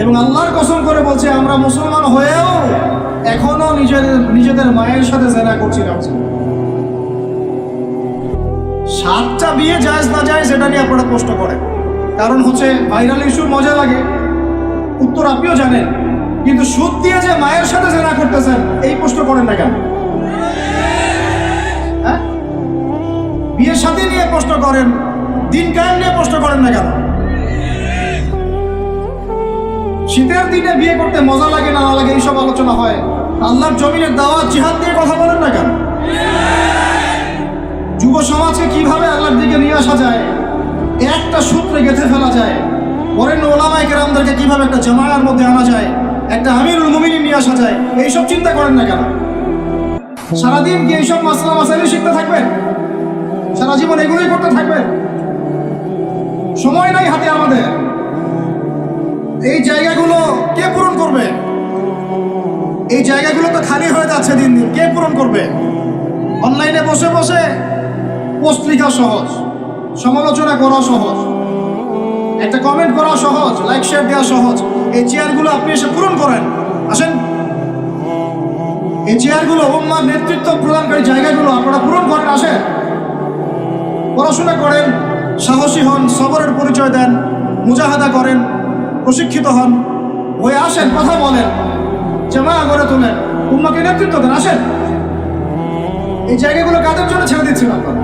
এবং আল্লাহর কসম করে বলছে আমরা মুসলমান হয়েও এখনো নিজেদের মায়ের সাথে জেনা করছি। 7টা বিয়ে জায়েজ না জায়েজ এটা নিয়ে আপনারা প্রশ্ন করেন, কারণ হচ্ছে ভাইরাল ইস্যুর মজা লাগে, উত্তর আপনিও জানেন। কিন্তু সুদ দিয়ে যে মায়ের সাথে জেনা করতেছেন এই প্রশ্ন করেন না কেন? হ্যাঁ, বিয়ের সাথে নিয়ে প্রশ্ন করেন, দিন কায়েম নিয়ে প্রশ্ন করেন না কেন? শীতের দিনে বিয়ে করতে মজা লাগে না লাগে এইসব আলোচনা হয়, আল্লাহর জমিনের দাওয়াত জিহাদ দিয়ে কথা বলেন না কেন? যুব সমাজকে কিভাবে আল্লাহর দিকে নিয়ে আসা যায়, একটা সূত্রে গেঁথে ফেলা যায়, বরেণ্য ওলামায়ে কেরামদেরকে কিভাবে একটা জামায়ার মধ্যে আনা যায়, একটা আমিরুল মুমিনিন নিয়ে আসা যায়, এইসব চিন্তা করেন না কেন? সারাদিন কি এইসব মাসলা মাসাইল শিখতে থাকবেন? সারা জীবন এগুলোই করতে থাকবেন? সময় নাই হাতে আমাদের। এই জায়গাগুলো কে পূরণ করবে? এই জায়গাগুলো তো খালি হয়ে যাচ্ছে দিন দিন, কে পূরণ করবে? অনলাইনে বসে বসে পোস্ট লেখা সহজ, সমালোচনা করা সহজ, একটা কমেন্ট করা সহজ, লাইক শেয়ার দেওয়া সহজ। এই চেয়ারগুলো আপনি এসে পূরণ করেন, আসেন। এই চেয়ারগুলো উম্মার নেতৃত্ব প্রদানকারী জায়গাগুলো আপনারা পূরণ করেন, আসেন। পড়াশোনা করেন, সাহসী হন, সবরের পরিচয় দেন, মুজাহাদা করেন, প্রশিক্ষিত হন, হয়ে আসেন, কথা বলেন, জামায়া গড়ে তোলেন, উম্মাকে নেতৃত্ব দেন, আসেন। এই জায়গাগুলো কাদের জন্য ছেড়ে দিচ্ছেন আপনারা?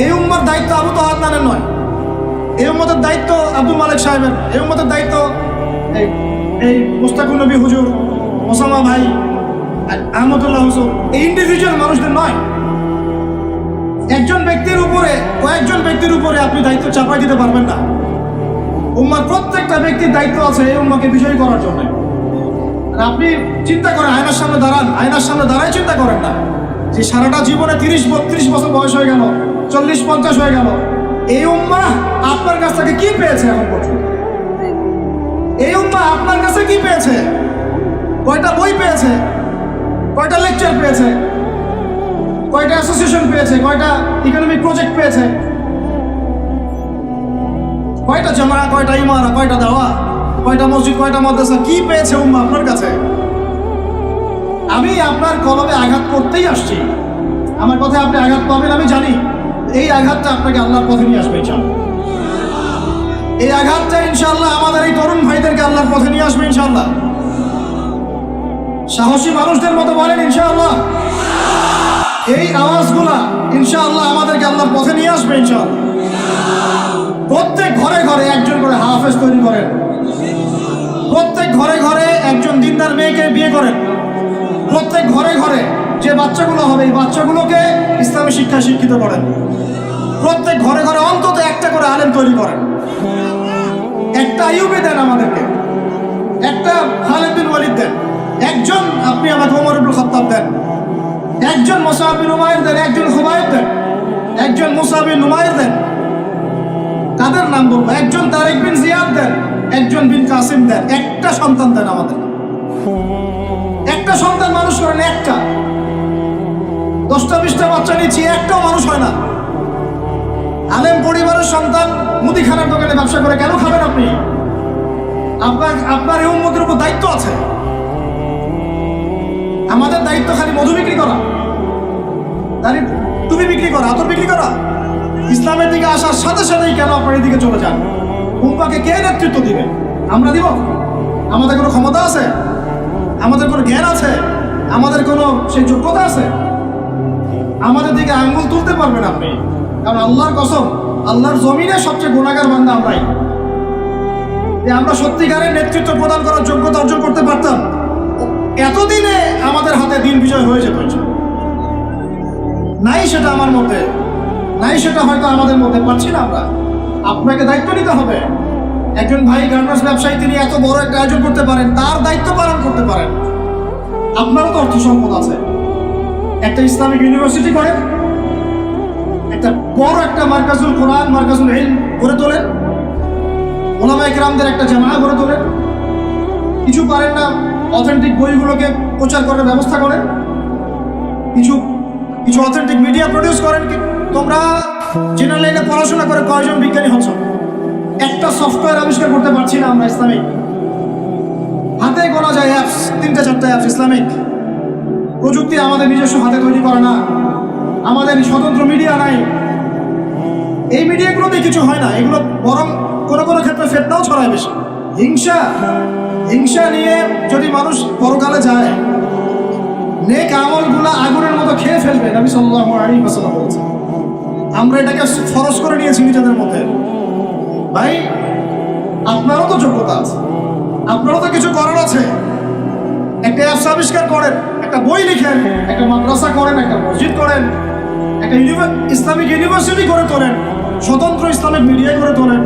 এই উম্মার দায়িত্ব আবু তো আদনানের নয়, এই উম্মতের দায়িত্ব আব্দুল মালিক সাহেবের, এই উম্মতের দায়িত্ব এই মুস্তাকুর নবী হুজুর, ওসামা ভাই, আহমদুল্লাহ হুজুর, এই ইন্ডিভিজুয়াল মানুষদের নয়। একজন ব্যক্তির উপরে, কয়েকজন ব্যক্তির উপরে আপনি দায়িত্ব চাপাই দিতে পারবেন না। উম্মার প্রত্যেকটা ব্যক্তির দায়িত্ব আছে এই উম্মাকে বিজয়ী করার জন্য। আর আপনি চিন্তা করেন, আয়নার সামনে দাঁড়ান, আয়নার সামনে দাঁড়াই চিন্তা করেন না যে সারাটা জীবনে 30-32 বছর বয়স হয়ে গেল, 40-50 হয়ে গেল, এই উম্মাহ আপনার কাছ থেকে কি পেয়েছে এখন পর্যন্ত? এই উম্মাহ আপনার কাছে কি পেয়েছে? কয়টা বই পেয়েছে? কয়টা লেকচার পেয়েছে? কয়টা অ্যাসোসিয়েশন পেয়েছে? কয়টা ইকোনমিক প্রজেক্ট পেয়েছে? কয়টা জামায়া, কয়টা ইমারা, কয়টা দাওয়া, কয়টা মসজিদ, কয়টা মাদ্রাসা, কি পেয়েছে উম্মাহ আপনার কাছে? আমি আপনার কলবে আঘাত করতেই আসছি। আমার কথায় আপনি আঘাত পাবেন আমি জানি। এই আঘাতটা আপনাকে আল্লাহর পথে নিয়ে আসবে ইনশাআল্লাহ। এই আঘাতটা ইনশাআল্লাহ আমাদের এই তরুণ ভাইদেরকে আল্লাহর পথে নিয়ে আসবে ইনশাআল্লাহ। সাহসী মানুষদের মতো বলেন ইনশাআল্লাহ। এই আওয়াজগুলা ইনশাআল্লাহ আমাদেরকে আল্লাহর পথে নিয়ে আসবে ইনশাআল্লাহ। প্রত্যেক ঘরে ঘরে একজন করে হাফেজ তৈরি করেন, প্রত্যেক ঘরে ঘরে একজন দিনদার মেয়েকে বিয়ে করেন, প্রত্যেক ঘরে ঘরে যে বাচ্চাগুলো হবে এই বাচ্চাগুলোকে ইসলামী শিক্ষায় শিক্ষিত করেন, প্রত্যেক ঘরে ঘরে অন্তত একটা করে আলেম তৈরি করেন। একটা আইয়ুবী দেন আমাদেরকে, একটা খালিদ বিন ওয়ালিদ দেন, একজন আপনি আমাকে ওমর ইবনে খাত্তাব দেন, একজন মুসআব বিন উমাইর দেন, একজন খুবাইব দেন, একজন মুসআব বিন নুমাইর দেন। কাদের নাম বলবো? একজন তারিক বিন জিয়াদ দেন, একজন বিন কাসিম দেন। একটা সন্তান দেন আমাদের, একটা সন্তান মানুষ করেন, একটা। 10টা-20টা বাচ্চা নিচ্ছি, একটাও মানুষ হয় না। আলেম পরিবারের সন্তান মুদিখানার দোকানে ব্যবসা করে কেন খাবেন আপনি? আপনার এই উম্মতের উপর দায়িত্ব আছে। আমাদের দায়িত্ব খালি মধু বিক্রি করা, টুপি বিক্রি করা, আতর বিক্রি করা? ইসলামের দিকে আসার সাথে সাথেই কেন আপনার এদিকে চলে যান? উম্মাকে কে নেতৃত্ব দিবে? আমরা দিব? আমাদের কোনো ক্ষমতা আছে? আমাদের কোনো জ্ঞান আছে? আমাদের কোনো সেই যোগ্যতা আছে? আমাদের দিকে আঙ্গুল তুলতে পারবেন আপনি? কারণ আল্লাহর কসম আল্লাহর জমিনে সবচেয়ে গুনাহগার বান্দা আমরাই। যে আমরা সত্যিকারের নেতৃত্ব প্রদান করার যোগ্যতা অর্জন করতে পারতাম, এতদিনে আমাদের হাতে দিন বিজয় হয়ে যেত। নাই সেটা আমার মধ্যে, নাই সেটা হয়তো আমাদের মধ্যে পাচ্ছি না আমরা। আপনাকে দায়িত্ব নিতে হবে। একজন ভাই গার্মেন্টস ব্যবসায়ী, তিনি এত বড় একটা আয়োজন করতে পারেন, তার দায়িত্ব পালন করতে পারেন। আপনারও তো অর্থ সম্পদ আছে, একটা ইসলামিক ইউনিভার্সিটি করেন, একটা বড় একটা মার্কাজুল কোরআন, মার্কাজুল ইলম গড়ে তোলেন, ওলামা ইকরামদের একটা জামায়া গড়ে তোলেন। কিছু পারেন না, অথেন্টিক বইগুলোকে প্রচার করার ব্যবস্থা করেন, কিছু কিছু অথেন্টিক মিডিয়া প্রডিউস করেন। তোমরা জেনারেল লাইনে পড়াশোনা করে কয়জন বিজ্ঞানী হচ্ছ? একটা সফটওয়্যার আবিষ্কার করতে পারছি না আমরা ইসলামিক। হাতে গোনা যায় অ্যাপস, 3-4টা অ্যাপস ইসলামিক। প্রযুক্তি আমাদের নিজস্ব হাতে তৈরি করা না, আমাদের স্বতন্ত্র মিডিয়া নাই। এই মিডিয়াগুলো দিয়ে কিছু হয় না, এগুলো বরং কোনো কোনো ক্ষেত্রে ফেতনাও ছড়ায় বেশি। হিংসা নিয়ে যদি মানুষ পরকালে যায়, নেক আমলগুলো আগুনের মতো খেয়ে ফেলবে, নবী সাল্লাল্লাহু আলাইহি ওয়াসাল্লাম বলেছেন। আমরা এটাকে ফরজ করে নিয়েছি নিজেদের মধ্যে। ভাই, আপনারও তো যোগ্যতা আছে, আপনারও তো কিছু করার আছে। একটা অ্যাপস আবিষ্কার করেন, একটা বই লিখেন, একটা মাদ্রাসা করেন, একটা মসজিদ করেন, একটা ইসলামিক ইউনিভার্সিটি করে তোলেন, স্বতন্ত্র ইসলামিক মিডিয়া করে তোলেন।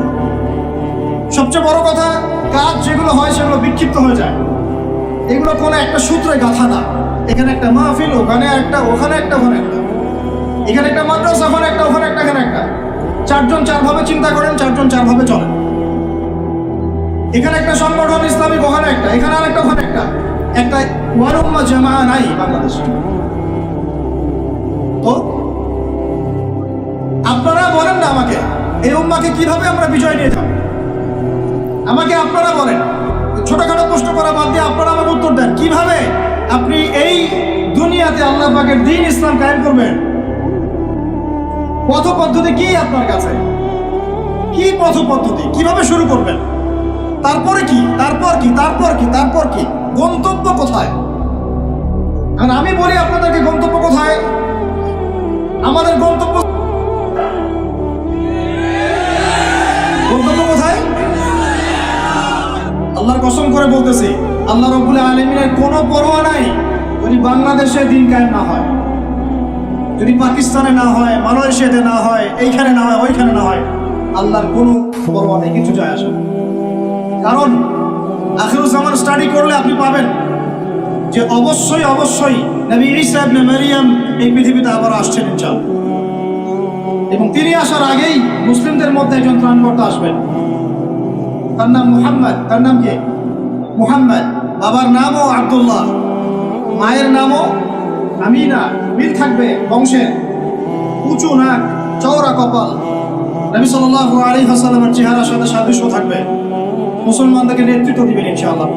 সবচেয়ে বড় কথা, কাজ যেগুলো হয় সেগুলো বিক্ষিপ্ত হয়ে যায়। এগুলো কোনো একটা সূত্রে গাঁথা না। এখানে একটা মাহফিল, ওখানে একটা, ওখানে একটা, ওখানে একটা, এখানে একটা মাদ্রাসা, ওখানে একটা, ওখানে একটা, এখানে একটা। 4জন 4ভাবে চিন্তা করেন, 4জন 4ভাবে চলেন। এখানে একটা সংগঠন ইসলামিক, ওখানে একটা, এখানে আর একটা, ওখানে একটা। একটা ওয়াল উম্মাহ জামাআ নাই বাংলাদেশে। তো আপনারা বলেন না আমাকে, এই উম্মাহকে কিভাবে আমরা বিজয় নিয়ে যাব? আমাকে আপনারা বলেন। ছোটখাটো প্রশ্ন করা বাদ দিয়ে আপনারা আমাকে উত্তর দেন, কিভাবে আপনি এই দুনিয়াতে আল্লাহ পাকের দ্বীন ইসলাম কায়েম করবেন? পথ পদ্ধতি কি আপনার কাছে? কি পথ পদ্ধতি, কিভাবে শুরু করবেন? তারপরে কি, তারপর কি, তারপর কি, তারপর কি? গন্তব্য কোথায়? আর আমি বলি আপনাদেরকে, গন্তব্য কোথায়? আমাদের গন্তব্য কোথায়? আল্লাহর কসম করে বলতেছি, আল্লাহ রাব্বুল আলামিনের কোনো পরোয়া নাই যদি বাংলাদেশে দিন কায়েম না হয়, যদি পাকিস্তানে না হয়, মালয়েশিয়াতে না হয়, এইখানে না হয়, ওইখানে না হয়, আল্লাহর কোনো পরোয়া নেই, কিছু যায় আসে। কারণ আখিরুজ্জামান স্টাডি করলে আপনি পাবেন যে অবশ্যই অবশ্যই নবী ঈসা ইবনে মারইয়াম এই পৃথিবীতে আবার আসছেন ইনশাআল্লাহ। এবং তিনি আসার আগেই মুসলিমদের মধ্যে একজন ত্রাণকর্তা আসবেন। তার নাম মুহাম্মদ। তার নাম কি? মুহাম্মদ। বাবার নামও আব্দুল্লাহ, মায়ের নামও আমিনা। মিল থাকবে বংশের। উঁচু নাক, চওড়া কপাল, নবী সাল্লাল্লাহু আলাইহি ওয়াসাল্লামের চেহারার সাথে সাদৃশ্য থাকবে। মুসলমানদেরকে নেতৃত্ব দিবেন ইনশাআল্লাহ।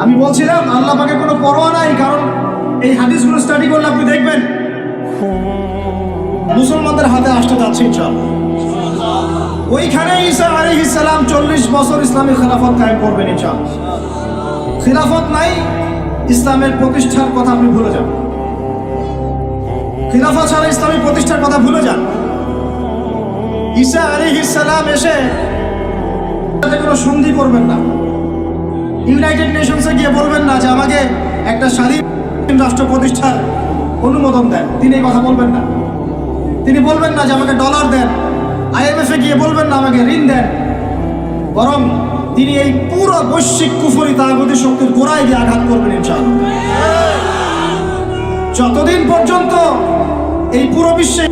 আমি বলছিলাম আল্লাহ পাকের কোনো পরোয়া নাই, কারণ এই হাদিসগুলো স্টাডি করলে আপনি দেখবেন মুসলমানদের হাতে আসতে যাচ্ছে ইনশাআল্লাহ। ওইখানে ঈসা আলাইহিস সালাম 40 বছর ইসলামী খেলাফত কায়েম করবেন ইনশাআল্লাহ। খেলাফত নাই, ইসলামের প্রতিষ্ঠার কথা আপনি ভুলে যান। খেলাফত ছাড়া ইসলামী প্রতিষ্ঠার কথা ভুলে যান। ঈসা আলাইহিস সালাম এসে কোনো সন্ধি করবেন না, ইউনাইটেড নেশনসে গিয়ে বলবেন না যে আমাকে একটা স্বাধীন রাষ্ট্র প্রতিষ্ঠার অনুমোদন দেন। তিনি এই কথা বলবেন না। তিনি বলবেন না যে আমাকে ডলার দেন। IMF-এ গিয়ে বলবেন না আমাকে ঋণ দেন। বরং তিনি এই পুরো বৈশ্বিক কুফরি তাগুতি শক্তির গোড়ায় গিয়ে আঘাত করবেন ইনশাআল্লাহ। যতদিন পর্যন্ত এই পুরো বিশ্বে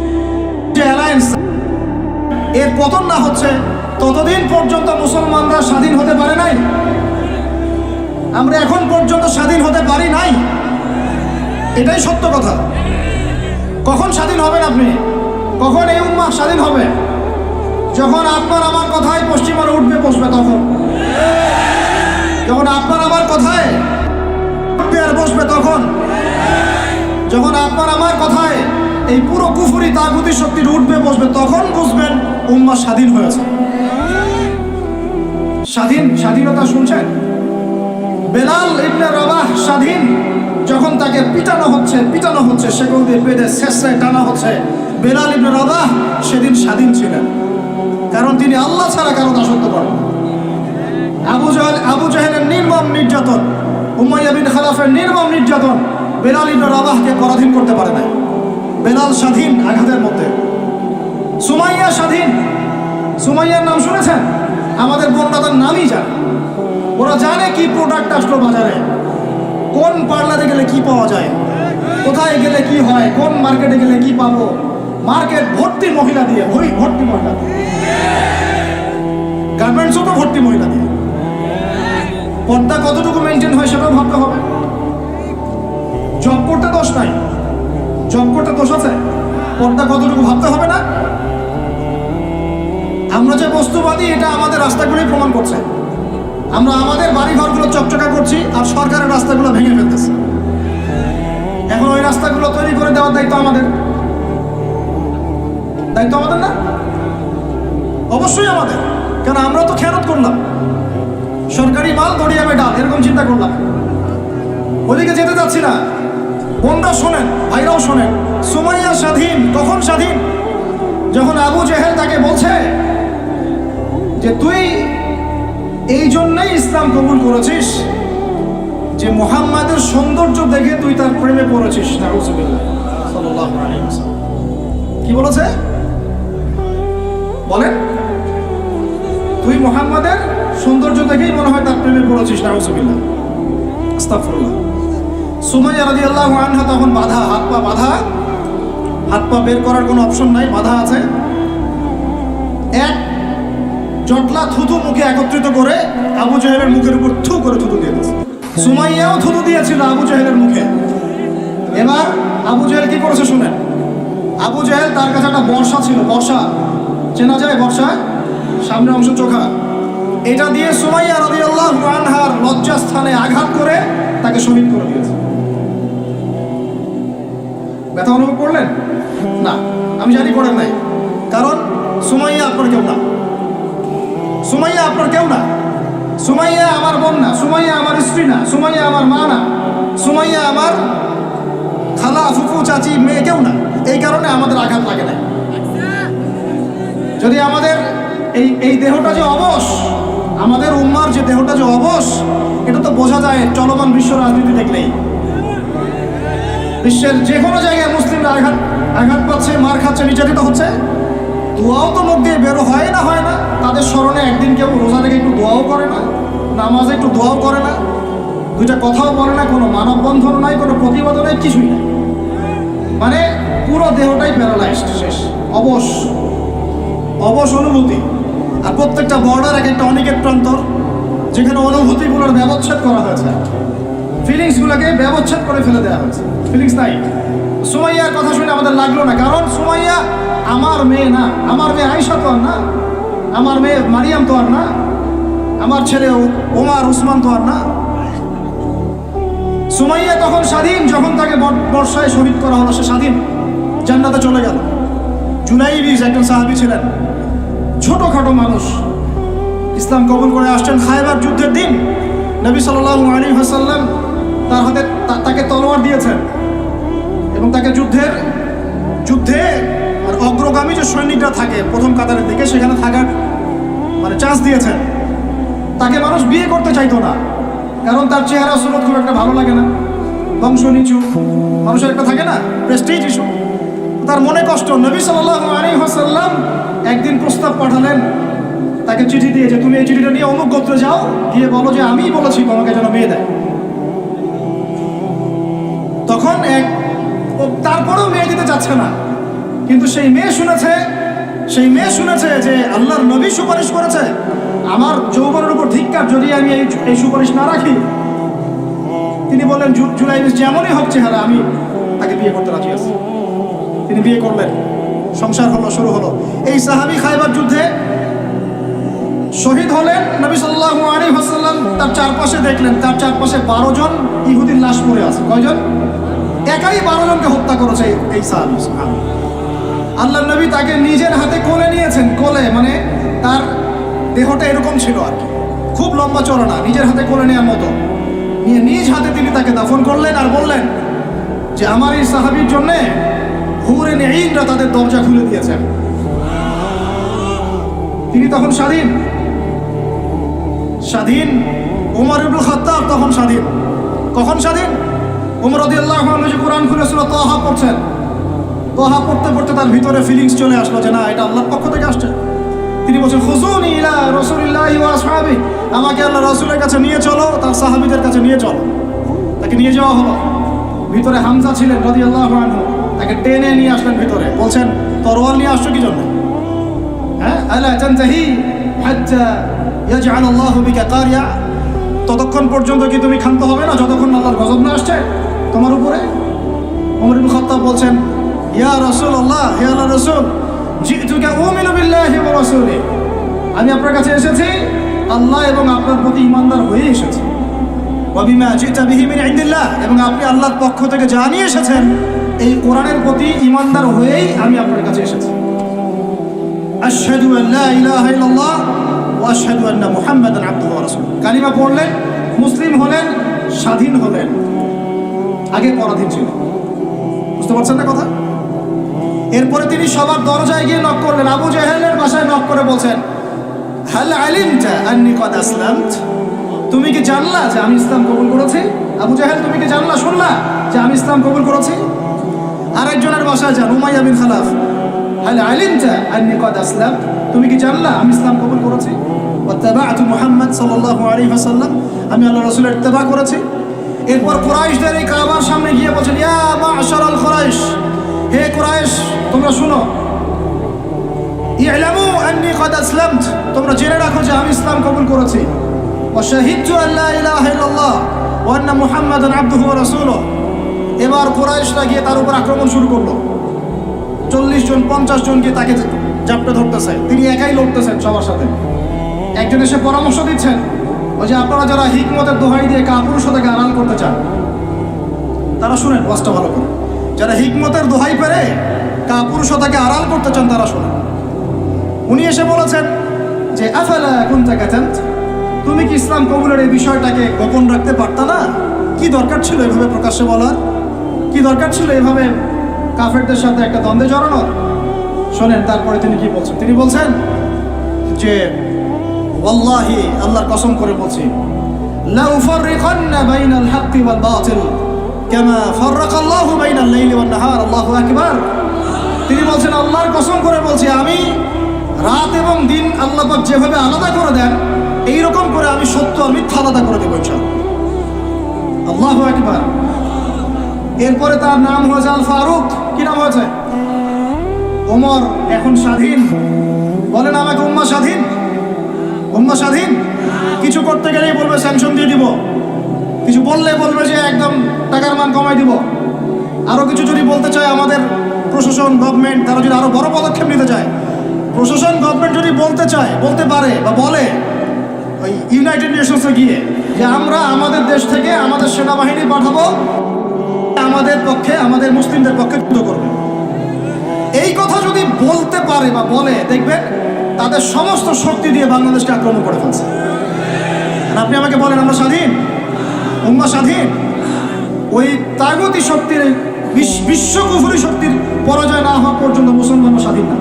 যে অ্যালায়েন্স এর পতন না হচ্ছে, ততদিন পর্যন্ত মুসলমানরা স্বাধীন হতে পারে নাই। আমরা এখন পর্যন্ত স্বাধীন হতে পারি নাই, এটাই সত্য কথা। কখন স্বাধীন হবেন আপনি? কখন এই উম্মাহ স্বাধীন হবে? যখন আপনার আমার কথায় পশ্চিমারা উঠবে বসবে, তখন যখন আপনার আমার কথায় উঠবে আর বসবে, তখন যখন আপনার আমার কথায় এই পুরো কুফরি তাগুতি শক্তির উঠবে বসবে, তখন বুঝবেন উম্মাহ স্বাধীন হয়েছে। স্বাধীনতা শুনছেন? বেলাল ইবনে রাবাহ স্বাধীন, যখন তাকে পিটানো হচ্ছে, সেগুলো দিয়ে বেঁধে শেষরায় টানা হচ্ছে, বেলাল ইবনে রাবাহ সেদিন স্বাধীন ছিলেন, কারণ তিনি আল্লাহ ছাড়া কারো দাসত্ব করেন। আবু জাহেলের নির্মম নির্যাতন, উমাইয়া বিন খালাফের নির্মম নির্যাতন বেলাল ইবনে রাবাহকে পরাধীন করতে পারে না। বেলাল স্বাধীন আঘাতের মধ্যে। সুমাইয়া স্বাধীন। সুমাইয়ার নাম শুনেছেন? আমাদের বোনরা তার নামই জানে। ওরা জানে কি প্রোডাক্ট আসলো বাজারে, কোন পার্লারে গেলে কি পাওয়া যায়, কোথায় গেলে কি হয়, কোন মার্কেটে গেলে কি পাবো। মার্কেট ভর্তি মহিলা দিয়ে, ভর্তি মহিলা দিয়ে, গার্মেন্টসও তো ভর্তি মহিলা দিয়ে। পর্দা কতটুকু মেনটেন হয় সেটাও ভাবতে হবে। জব করতে দোষ নাই, জব করতে দোষ আছে, পর্দা কতটুকু ভাবতে হবে না? আমরা যে বস্তুবাদী এটা আমাদের রাস্তাগুলোই প্রমাণ করছে। আমরা আমাদের বাড়ি ঘরগুলো চকচকা করছি আর সরকারের রাস্তাগুলো ভেঙে ফেলতেছে। এখন ওই রাস্তাগুলো তৈরি করে দেওয়ার দায়িত্ব আমাদের, দায়িত্ব আমাদের না? অবশ্যই আমাদের, কেন আমরা তো খেয়ানত করলাম, সরকারি মাল দড়িয়াবে ডাল, এরকম চিন্তা করলাম। ওদিকে যেতে যাচ্ছি না। বোনরা শোনেন, ভাইরাও শোনেন, সুমাইয়া স্বাধীন। কখন স্বাধীন? যখন আবু জেহেল তাকে বলছে যে তুই এই জন্যই ইসলাম কবুল করেছিস যে মুহাম্মাদের সৌন্দর্য দেখে তুই তার প্রেমে পড়েছিস। নাউযুবিল্লাহ সাল্লাল্লাহু আলাইহি ওয়াসাল্লাম কি বলেছে বলেন? তুই মুহাম্মাদের সৌন্দর্য দেখেই মনে হয় তার প্রেমে পড়েছিস। নাউযুবিল্লাহ, আস্তাগফিরুল্লাহ। সুমাইয়া রাদিয়াল্লাহু আনহা তখন বাধা, হাত পা বাধা, হাত পা বের করার কোনো অপশন নাই, বাধা আছে। এক জটলা থুতু মুখে একত্রিত করে আবু জেহেলের মুখের উপর থু করে থুতু দিয়ে দিয়েছে। সুমাইয়াও থুতু দিয়েছিল আবু জেহেলের মুখে। এবার আবু জেহেল কি করেছে শুনেন। আবু জেহেল তার কাছে একটা বর্ষা ছিল, বর্ষা চেনা যায়, বর্ষা সামনের অংশ চোখা, এটা দিয়ে সুমাইয়া রাদিয়াল্লাহু আনহার লজ্জাস্থানে আঘাত করে তাকে শহীদ করে দিয়েছে। ব্যথা অনুভব করলেন না? আমি জানি করেন নাই, কারণ সুমাইয়া আপনার কেউ না, সুমাইয়া আপনার কেউ না, সুমাইয়া আমার বোন না, সুমাইয়া আমার স্ত্রী না, সুমাইয়া আমার মা না, সুমাইয়া আমার খালা ফুফু চাচি মেয়ে কেউ না। এই কারণে আমাদের আঘাত লাগে না। যদি আমাদের এই দেহটা যে অবশ, আমাদের উম্মার যে দেহটা যে অবশ, এটা তো বোঝা যায় চলমান বিশ্ব রাজনীতি দেখলেই। বিশ্বের যে কোনো জায়গায় মুসলিমরা আঘাত পাচ্ছে, মার খাচ্ছে, নির্যাতিত হচ্ছে, দোয়াও তো মুখ দিয়ে বেরো হয় না, হয় না? তাদের স্মরণে একদিন কেউ রোজা রেখে একটু দোয়াও করে না, নামাজে একটু দোয়াও করে না, দুইটা কথাও বলে না, কোনো মানববন্ধন নাই, কোনো প্রতিবাদও নাই, কিছুই নাই। মানে পুরো দেহটাই প্যারালাইজড, শেষ, অবশ, অবশ অনুভূতি। আর প্রত্যেকটা বর্ডার এক একটা অনিকেট প্রান্তর, যেখানে অনুভূতিগুলোর ব্যবচ্ছেদ করা হয়েছে, ফিলিংসগুলোকে ব্যবচ্ছেদ করে ফেলে দেওয়া হয়েছে, ফিলিংস নাই। সুমাইয়ার কথা শুনে আমাদের লাগলো না, কারণ সুমাইয়া আমার মেয়ে না, আমার মেয়ে আয়েশা তো আর না, আমার মেয়ে মারিয়াম তো আর না, আমার ছেলে ওমর উসমান তো আর না। সুমাইয়া তখন স্বাধীন, যখন তাকে বর্ষায় শহীদ করা হলো, সে স্বাধীন, জান্নাতে চলে গেল। জুলাইবিস একজন সাহাবী ছিলেন, ছোটখাটো মানুষ, ইসলাম কবুল করে আসছেন। খায়বার যুদ্ধের দিন নবী সাল্লাল্লাহু আলাইহি ওয়াসাল্লাম তার হাতে তাকে তলোয়ার দিয়েছেন এবং তাকে যুদ্ধে অগ্রগামী যে সৈনিকরা থাকে প্রথম কাতারের দিকে, সেখানে থাকার মানে চান্স দিয়েছেন। তাকে মানুষ বিয়ে করতে চাইতো না, কারণ তার চেহারা সুরত খুব একটা ভালো লাগে না, বংশ নিচু, মানুষের একটা থাকে না প্রেস্টিজ ইস্যু। তার মনে কষ্ট। নবী সাল্লাল্লাহু আলাইহি ওয়াসাল্লাম একদিন প্রস্তাব পাঠালেন তাকে চিঠি দিয়ে, যে তুমি এই চিঠিটা নিয়ে অমুক গোত্রে যাও, গিয়ে বলো যে আমিই বলেছি তোমাকে যেন মেয়ে দেয়। তখন তারপরেও মেয়ে দিতে চাচ্ছে না, কিন্তু সেই মেয়ে শুনেছে যে আল্লাহর নবী সুপারিশ করেছে, আমার যৌবনের উপর ধিক্কার যদি আমি এই সুপারিশ না রাখি। তিনি বললেন জুলাইবিস যেমনই হোক চেহারা, আমি তাকে বিয়ে করতে রাজি আছি। তিনি বিয়ে করলেন, সংসার হলো, শুরু হলো। এই সাহাবী খায়বার যুদ্ধে শহীদ হলেন। নবী সাল্লাল্লাহু আলাইহি ওয়াসাল্লাম তার চারপাশে দেখলেন, তার চারপাশে 12 জন ইহুদির লাশ পড়ে আছে। কয়জন? একাই 12 জনকে হত্যা করেছে এই সাহাবী। আল্লাহর নবী তাকে নিজের হাতে কোলে নিয়েছেন, কোলে মানে তার দেহটা এরকম ছিল আর কি, খুব লম্বা চওড়া না, নিজের হাতে কোলে নেওয়ার মতো নিয়ে নিজ হাতে তিনি তাকে দাফন করলেন আর বললেন যে আমার এই সাহাবীর জন্যে হুরে নেঈনরা তাদের দরজা খুলে দিয়েছেন। তিনি তখন স্বাধীন। ওমর ইবনে খাত্তাব তখন স্বাধীন। কখন স্বাধীন? ওমর রাদিয়াল্লাহু আনহু যে কোরআন খুলে সূরা তাহা পড়ছেন, তাহা পড়তে পড়তে তার ভিতরে ফিলিংস চলে আসলো যে না, এটা আল্লাহর পক্ষ থেকে আসছে। তিনি বলছেন, খুযুনি ইলা রাসূলিল্লাহি ওয়া আসহাবি, আমাকে আল্লাহ রাসূলের কাছে নিয়ে চলো, তার সাহাবীদের কাছে নিয়ে চলো। তাকে নিয়ে যাওয়া হলো। ভিতরে হামজা ছিলেন রাদিয়াল্লাহু আনহু, তাকে টেনে নিয়ে আসলেন ভিতরে। বলছেন, তরোয়াল নিয়ে আসছো কি জন্য? হ্যাঁ, আলা তানতাহি হাত্তা ইয়াজআল আল্লাহু বিকা কারিয়া, ততক্ষণ পর্যন্ত কি তুমি ক্ষান্ত হবে না যতক্ষণ আল্লাহর গজব না আসছে তোমার উপরে? ওমর ইবনে খাত্তাব বলছেন, ইয়া রাসূলুল্লাহ, হে আল্লাহর রাসূল, জিতুকা উমিনু বিল্লাহি ওয়া রাসূলি, আমি আপনার কাছে এসেছি আল্লাহ এবং আপনার প্রতি ঈমানদার হয়ে এসেছি। ওয়া বিমা জিতা বিহি মিন ইনদিল্লাহ, এবং আপনি আল্লাহর পক্ষ থেকে যা নিয়ে এসেছেন এই কোরআনের প্রতি ঈমানদার হয়েই আমি আপনার কাছে এসেছি। আশহাদু আল লা ইলাহা ইল্লাল্লাহ ওয়া আশহাদু আন্না মুহাম্মাদান আবদুহু ওয়া রাসূলুহু, কালিমা পড়লেন, মুসলিম হলেন, স্বাধীন হলেন। আগে পরাধীন ছিল। বুঝতে পারছেন না কথা? এরপরে তিনি সবার দরজায় গিয়ে নক করলেন। আবু জাহেলের বাসায় নক করে বলছেন, হাল আলিমতা আন্নী কদ আসলামত, তুমি কি জানলা যে আমি ইসলাম কবুল করেছি? আবু জাহেল, তুমি কি জানলা, শুনলা যে আমি ইসলাম কবুল করেছি? আরেকজনের বাসায় যান, উমাইয়া বিন খালাফ, হাল আলিমতা আন্নী কদ আসলাম, তুমি কি জানলা আমি ইসলাম কবুল করেছি? ওয়াত্তাবা'তু মুহাম্মদ সাল্লাল্লাহু আলাইহি ওয়াসাল্লাম, আমি আল্লাহর রাসূলের ইত্তেবা করেছি। এরপর কুরাইশদের এই কাবার সামনে গিয়ে বলছেন, ইয়া মা'শারাল কুরাইশ, হে কুরাইশ তোমরা শুনো, ই'লামু আন্নী কদ আসলামত, তোমরা জেনে রাখো যে আমি ইসলাম কবুল করেছি। ওয়া শাহিদতু আল্লা ইলাহা ইল্লাল্লাহ ওয়া আন্না মুহাম্মাদান আবদুহু ওয়া রাসূলুহু। এবার কুরাইশরা গিয়ে তার উপর আক্রমণ শুরু করলো। 40 জন 50 জন গিয়ে তাকে জাপটে ধরতেছে। তিনি একাই লড়তেছেন সবার সাথে। একজন এসে পরামর্শ দিচ্ছেন, ওই যে আপনারা যারা হিকমতের দোহাই দিয়ে কাপুরুষতাকে আড়াল করতে চান তারা শুনেন ওয়াজটা ভালো করে। যারা হিকমতের দোহাই পেরে কাপুরুষতাকে আড়াল করতে চান তারা শুনেন। উনি এসে বলেছেন যে আফালা কুনতা কাতান্ত, তুমি কি ইসলাম কবুলের এই বিষয়টাকে গোপন রাখতে পারতা না? কি দরকার ছিল এভাবে প্রকাশ্যে বলার? কি দরকার ছিল এভাবে কাফেরদের সাথে একটা দ্বন্দ্বে জড়ানোর? শোনেন তারপরে তিনি কি বলছেন। তিনি বলছেন যে ওয়াল্লাহি, আল্লাহর কসম করে বলছি, লা উফাররিকান্না বাইনাল হাক্কি ওয়াল বাতিল কামা ফাররাকাল্লাহু বাইনাল লাইলি ওয়ান নাহার, আল্লাহু আকবার। তিনি বলছেন, আল্লাহর কসম করে বলছি, আমি রাত এবং দিন আল্লাহ পাক যেভাবে আলাদা করে দেন এইরকম করে আমি সত্য আর মিথ্যা আলাদা করে দেব ইনশাআল্লাহ। আল্লাহু আকবার। এরপরে তার নাম হয়েছে আল ফারুক। কি নাম হয়েছে? ওমর এখন স্বাধীন। বলেন আমাকে, উম্মাহ স্বাধীন? উম্মাহ স্বাধীন? কিছু করতে গেলেই বলবে স্যাংশন দিয়ে দিব, কিছু বললে বলবে যে একদম টাকার মান কমাই দিব। আরো কিছু যদি বলতে চায় আমাদের প্রশাসন, গভর্নমেন্ট, তারা যদি আরো বড় পদক্ষেপ নিতে চায়, প্রশাসন গভর্নমেন্ট যদি বলতে চায়, বলতে পারে বা বলে ওই ইউনাইটেড নেশনসে গিয়ে যে আমরা আমাদের দেশ থেকে আমাদের সেনাবাহিনী পাঠাবো, আমাদের পক্ষে, আমাদের মুসলিমদের পক্ষে যুদ্ধ করবে, এই কথা যদি বলতে পারে বা বলে, দেখবেন তাদের সমস্ত শক্তি দিয়ে বাংলাদেশকে আক্রমণ করে ফেলছে। আর আপনি আমাকে বলেন আমরা স্বাধীন? উম্মাহ স্বাধীন? ওই তাগুতি শক্তির, বিশ্ব কুফরি শক্তির পরাজয় না হওয়া পর্যন্ত মুসলমান স্বাধীন না।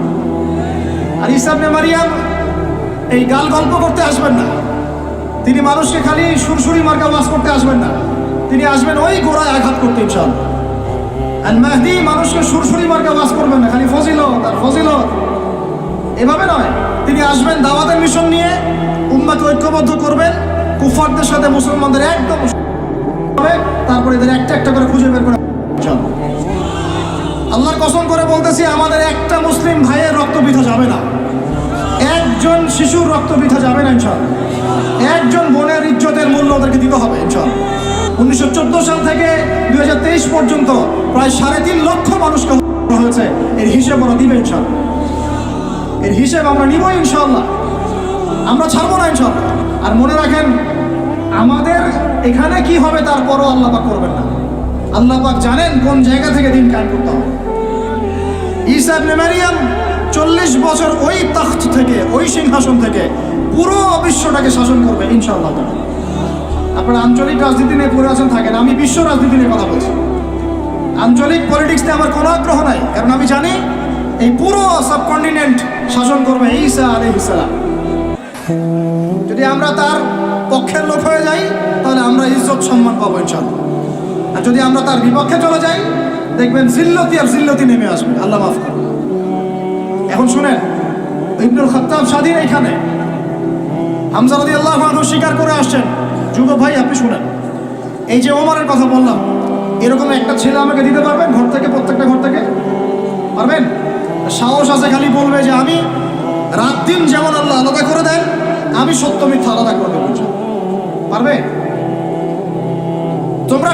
আর ঈসা ইবনে মারিয়াম এই গাল গল্প করতে আসবেন না। তিনি মানুষকে খালি সুরসুরি মার্কা ওয়াজ করতে আসবেন না। তিনি আসবেন ওই গোড়ায় আঘাত করতে ইনশাআল্লাহ। আল মাহদি মানুষকে সুরসুরি মার্কা ওয়াজ করবেন না, খালি ফজিলত আর ফজিলত, এভাবে নয়। তিনি আসবেন দাওয়াতের মিশন নিয়ে, উম্মাহকে ঐক্যবদ্ধ করবেন, কুফারদের সাথে মুসলমানদের একদম হবে, তারপরে এদের একটা একটা করে খুঁজে বের করে ইনশাআল্লাহ। আল্লাহর কসম করে বলতেছি, আমাদের একটা মুসলিম ভাইয়ের রক্ত বৃথা যাবে না, একজন শিশুর রক্ত বৃথা যাবে না ইনশাআল্লাহ। একজন বোনের ইজ্জতের মূল্য ওদেরকে দিতে হবে ইনশাআল্লাহ। 1914 সাল থেকে 2023 পর্যন্ত প্রায় 3.5 লক্ষ মানুষকে হত্যা হয়েছে। এর হিসেব ওরা দিবে ইনশাআল্লাহ। এর হিসেব আমরা নিব ইনশাআল্লাহ, আমরা ছাড়বো না ইনশাআল্লাহ। আর মনে রাখেন, আমাদের এখানে কি হবে তারপরও আল্লাহ পাক করবেন না। আল্লাহ পাক জানেন কোন জায়গা থেকে দিন কায়েম করতে হবে। ঈসা ইবনে মারিয়াম 40 বছর ওই তখ্ত থেকে, ওই সিংহাসন থেকে পুরো বিশ্বটাকে শাসন করবে ইনশাআল্লাহ। আপনারা আঞ্চলিক রাজনীতি নিয়ে পড়ে আছেন থাকেন, আমি বিশ্ব রাজনীতি নিয়ে কথা বলছি। আঞ্চলিক পলিটিক্সে আমার কোনো আগ্রহ নাই, কারণ আমি জানি এই পুরো সাবকন্টিনেন্ট শাসন করবে ঈসা আলাইহিস সালাম। যদি আমরা তার পক্ষের লোক হয়ে যাই তাহলে আমরা ইজ্জত সম্মান পাবো ইনশাআল্লাহ। আর যদি আমরা তার বিপক্ষে চলে যাই দেখবেন জিল্লতি আর জিল্লতি নেমে আসবে, আল্লাহ মাফ করুন। এখন শুনেন, ইবনুল খাত্তাব স্বাধীন এখানে হামজা রাদিয়াল্লাহু আনহু স্বীকার করে আসছেন। যুবক ভাই আপনি শুনেন, এই যে ওমরের কথা বললাম, এরকম একটা ছেলে আমাকে দিতে পারবেন ঘর থেকে, প্রত্যেকটা ঘর থেকে পারবেন? সাহস আছে খালি বলবে যে আমি রাত দিন যেমন আল্লাহ আলাদা করে দেন আমি সত্য মিথ্যা আলাদা করে দেবো, পারবে? তোমরা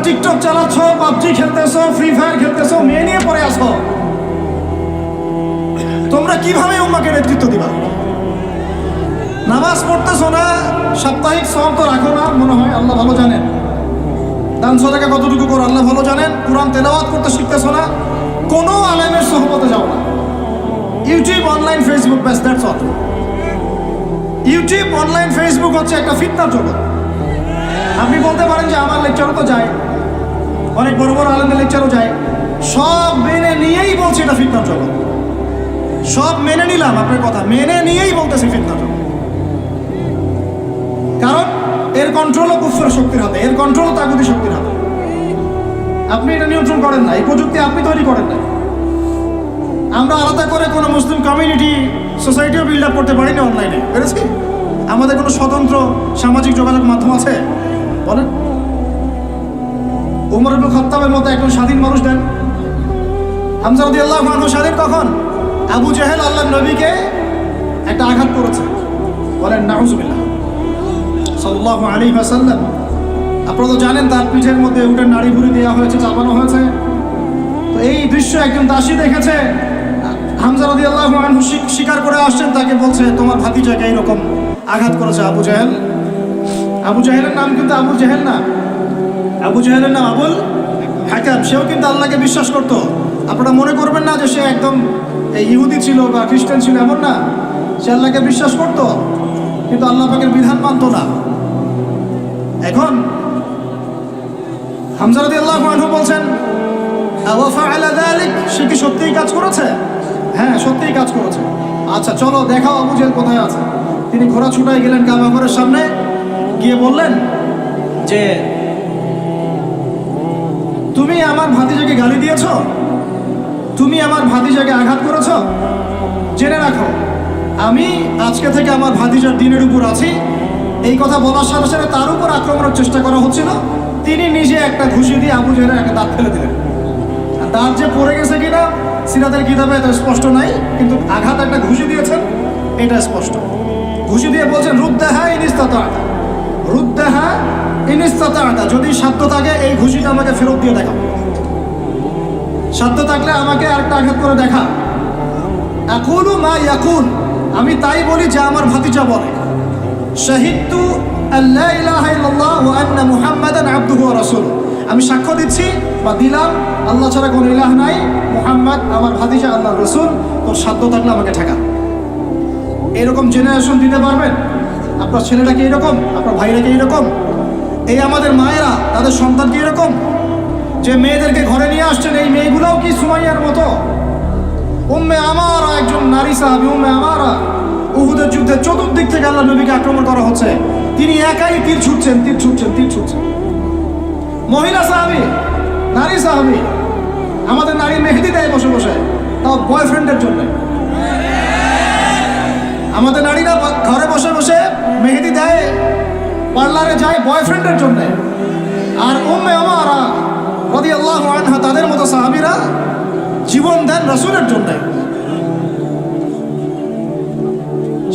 টিকটক চালাচ্ছ, পাবজি খেলতেছো, ফ্রি ফায়ার খেলতেছো, মেয়ে নিয়ে পড়ে আসো, তোমরা কিভাবে উম্মাকে নেতৃত্ব দিবা? নামাজ পড়তেছো না, সাপ্তাহিক সওম তো রাখো না মনে হয়, আল্লাহ ভালো জানেন। দান সদকা কতটুকু করো আল্লাহ ভালো জানেন। কুরআন তেলাওয়াত করতে শিখতেছো না, কোনো আলেমের সোহবতে যাও না। ইউটিউব, অনলাইন, ফেসবুক, ব্যাস that's all. YouTube, online, Facebook হচ্ছে একটা ফিতনার জগৎ। আপনি বলতে পারেন যে আমার লেকচারও তো যায়, অনেক বড় বড় আলেমের লেকচারও যায়, সব মেনে নিয়েই বলছি এটা ফিতনার জগৎ। সব মেনে নিলাম, আপনার কথা মেনে নিয়েই বলতেছি ফিতনার জগৎ। কারণ এর কন্ট্রোলও কুফরের শক্তির হাতে, এর কন্ট্রোলও তাগুতি শক্তির হাতে। আপনি এটা নিয়ন্ত্রণ করেন না, এই প্রযুক্তি আপনি তৈরি করেন না। আমরা আলাদা করে কোনো মুসলিম কমিউনিটি, সোসাইটিও বিল্ড আপ করতে পারি না অনলাইনে, পেরেছি? আমাদের কোনো স্বতন্ত্র সামাজিক যোগাযোগ মাধ্যম আছে বলেন? ওমর ইবনে খাত্তাবের মতো একজন স্বাধীন মানুষ দেন। হামজা রাদিয়াল্লাহু আনহু স্বাধীন কখন? আবু জেহেল আল্লাহর নবীকে একটা আঘাত করেছে, বলেন নাউজুবিল্লাহ সাল্লাল্লাহু আলাইহি ওয়াসাল্লাম। আপনারা তো জানেন তার পিঠের মধ্যে উটের নাড়ি ভুড়ি দেওয়া হয়েছে, চাপানো হয়েছে। তো এই দৃশ্য একজন দাসী দেখেছে, হামজা রাদিয়াল্লাহু আনহু স্বীকার করে আসছেন, তাকে বলছে তোমার ভাতিজাকে এইরকম আঘাত করেছে আবু জেহেল। আবু জেহেলের নাম কিন্তু আবু জেহেল না, আবু জেহেলের নাম আবুল হাকাম। সেও কিন্তু আল্লাহকে বিশ্বাস করতো। আপনারা মনে করবেন না যে সে একদম ইহুদি ছিল বা খ্রিস্টান ছিল, এমন না। সে আল্লাহকে বিশ্বাস করতো, কিন্তু আল্লাহ পাকের বিধান মানত না। এখন হামজা রাদিয়াল্লাহু আনহু বলছেন আওয়া ফাআলা যালিক, সে কি সত্যিই কাজ করেছে? হ্যাঁ, সত্যিই কাজ করেছে। আচ্ছা চলো দেখাও আবু জেহেল কোথায় আছে। তিনি ঘোড়া ছুটায় গেলেন কাবা ঘরের সামনে, গিয়ে বললেন যে তুমি আমার ভাতিজাকে গালি দিয়েছ, তুমি আমার ভাতিজাকে আঘাত করেছ, জেনে রাখো আমি আজকে থেকে আমার ভাতিজার দিনের উপর আছি। এই কথা বলার সাথে সাথে তার উপর আক্রমণের চেষ্টা করা হচ্ছিল। তিনি নিজে একটা ঘুষি দিয়ে আবু জেহেলের একটা দাঁত ফেলে দিলেন। দাঁত যে পড়ে গেছে কিনা সিরাতের কিতাবে এটা স্পষ্ট নাই, কিন্তু আঘাত একটা ঘুষি দিয়েছেন এটা স্পষ্ট। ঘুষি দিয়ে বলছেন রুদ্দাহা ইনিস্তাতা'তা, রুদ্দাহা ইনিস্তাতা'তা, যদি সাধ্য থাকে এই ঘুষিটা আমাকে ফেরত দিয়ে দেখা, সাধ্য থাকলে আমাকে আরেকটা আঘাত করে দেখা। আকুলু মা ইয়াকুল, আমি তাই বলি যা আমার ভাতিজা বলে। শাহিদতু আল্লা ইলাহা ইল্লাল্লাহ ওয়া আন্না মুহাম্মাদান আবদুহু ওয়া রাসূলুহু, আমি সাক্ষ্য দিচ্ছি বা দিলাম আল্লাহ ছাড়া কোনো ইলাহ নাই, মুহাম্মদ আমার ভাতিজা আল্লাহর রাসূল। তোর সাধ্য থাকলে আমাকে ঠেকা। এরকম জেনারেশন দিতে পারবেন? আপনার ছেলেটা কি এরকম? আপনার ভাইরা কি এরকম? এই আমাদের মায়েরা তাদের সন্তান কি এরকম, যে মেয়েদেরকে ঘরে নিয়ে আসছেন? এই মেয়েগুলোও কি সুমাইয়ার মতো? উম্মে আমারা একজন নারী সাহাবী, উম্মে আমারা উহুদের যুদ্ধে চতুর্দিক থেকে আল্লাহ নবীকে আক্রমণ করা হচ্ছে, তিনি একাই তীর ছুটছেন। মহিলা সাহাবী, নারী সাহাবী। আমাদের নারী মেহেদি দেয় বসে বসে, তাও বয়ফ্রেন্ডের জন্য। আমাদের নারীরা ঘরে বসে বসে মেহেদি দেয়, পার্লারে যায় বয়ফ্রেন্ডের জন্য। আর উম্মে আমারা রাদিয়াল্লাহু আনহা, তাদের মতো সাহাবীরা জীবন দেন রাসূলের জন্য।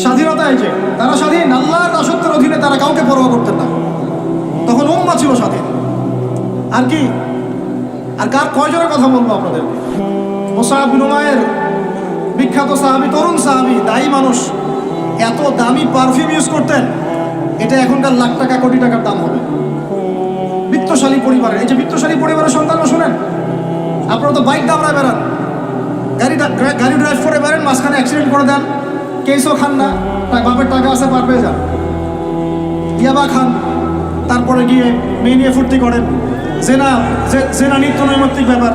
স্বাধীনতা এই যে তারা স্বাধীন, আল্লাহর দাসত্বের অধীনে তারা কাউকে পরোয়া করতেন না। তখন উম্মাহ ছিল স্বাধীন। আর কি, আর কার কয়জনের কথা বলবো আপনাদের? মুসআব বিন উমাইর, বিখ্যাত সাহাবী, তরুণ সাহাবী, দায়ী মানুষ, এত দামি পারফিউম ইউজ করতেন, এটা এখনকার লাখ টাকা কোটি টাকার দাম হবে। বিত্তশালী পরিবারের, এই যে বিত্তশালী পরিবারের সন্তানরা শুনেন, আপনারা তো বাইক দামড়ায় বেড়ান, গাড়ি ড্রাইভ করে বেড়েন, মাঝখানে অ্যাক্সিডেন্ট করে দেন, কেসও খান না, তাই বাপের টাকা আছে পার পেয়ে যান, ইয়াবা খান, তারপরে গিয়ে মেয়ে নিয়ে ফুর্তি করেন, জেনা নিত্য নৈমিত্তিক ব্যাপার।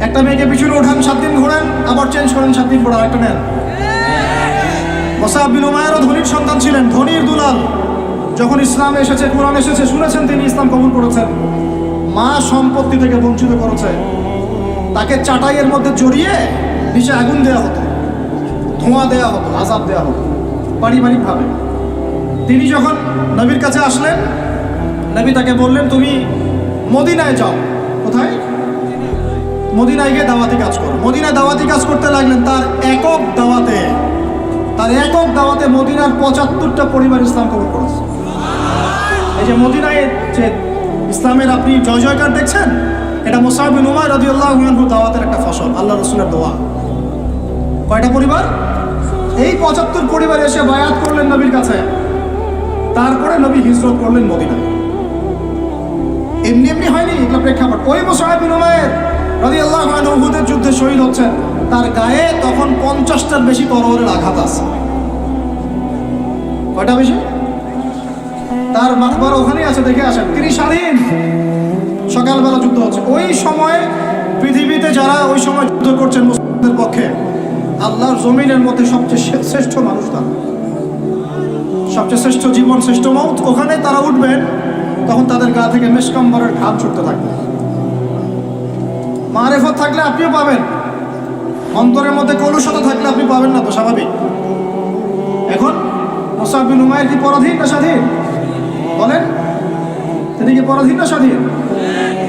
একটা মেয়েকে পিছনে ওঠান 7 দিন ঘোরেন, আবার চেঞ্জ করেন 7 দিন পর আরেকটা নেন। মুসআব বিন উমাইরও ধনীর সন্তান ছিলেন, ধনীর দুলাল। যখন ইসলাম এসেছে, কোরআন এসেছে, শুনেছেন তিনি ইসলাম কবুল করেছেন। মা সম্পত্তি থেকে বঞ্চিত করেছে, তাকে চাটাইয়ের মধ্যে জড়িয়ে নিচে আগুন দেওয়া হতো, ধোঁয়া দেওয়া হতো, আযাব দেওয়া হতো পারিবারিকভাবে। তিনি যখন নবীর কাছে আসলেন, নবী তাকে বললেন তুমি মদিনায় যাও। কোথায়? মদিনায় গিয়ে দাওয়াতি কাজ করো। মদিনায় দাওয়াতি কাজ করতে লাগলেন। তার একক দাওয়াতে মদিনার 75টা পরিবার ইসলাম কবুল করেছে। এই যে মদিনায় যে ইসলামের আপনি জয় জয়কার দেখছেন, এটা মুসআব বিন উমাইর রাদিয়াল্লাহু আনহু দাওয়াতের একটা ফসল, আল্লাহ রাসূলের দোয়া। কয়টা পরিবার? এই 75 পরিবার এসে বায়াত করলেন নবীর কাছে। তারপরে নবী হিজরত করলেন মদিনায়। এমনি এমনি হয়নি, এটা প্রেক্ষাপট। ওই মুসআব বিন উমাইর রাদিয়াল্লাহু আনহু উহুদের যুদ্ধে শহীদ হচ্ছেন, তার গায়ে তখন 50টার বেশি তরবারের আঘাত আছে। কয়টা বেশি? তার মাকবার ওখানেই আছে, দেখে আসেন। তিনি স্বাধীন। সকালবেলা যুদ্ধ হচ্ছে। ওই সময় পৃথিবীতে যারা ওই সময় যুদ্ধ করছেন মুসলিমদের পক্ষে, আল্লাহর জমিনের মধ্যে সবচেয়ে শ্রেষ্ঠ মানুষ তারা, সবচেয়ে শ্রেষ্ঠ জীবন, শ্রেষ্ঠ মৌত। ওখানে তারা উঠবেন, তখন তাদের গা থেকে মেশকাম্বরের ঘাম ছুটতে থাকবে। মারেফত থাকলে আপনিও পাবেন, অন্তরের মধ্যে কলুষতা থাকলে আপনি পাবেন না, তো স্বাভাবিক। এখন মুসআব বিন উমাইর কি পরাধীন না স্বাধীন? বলেন, তিনি কি পরাধীন না স্বাধীন?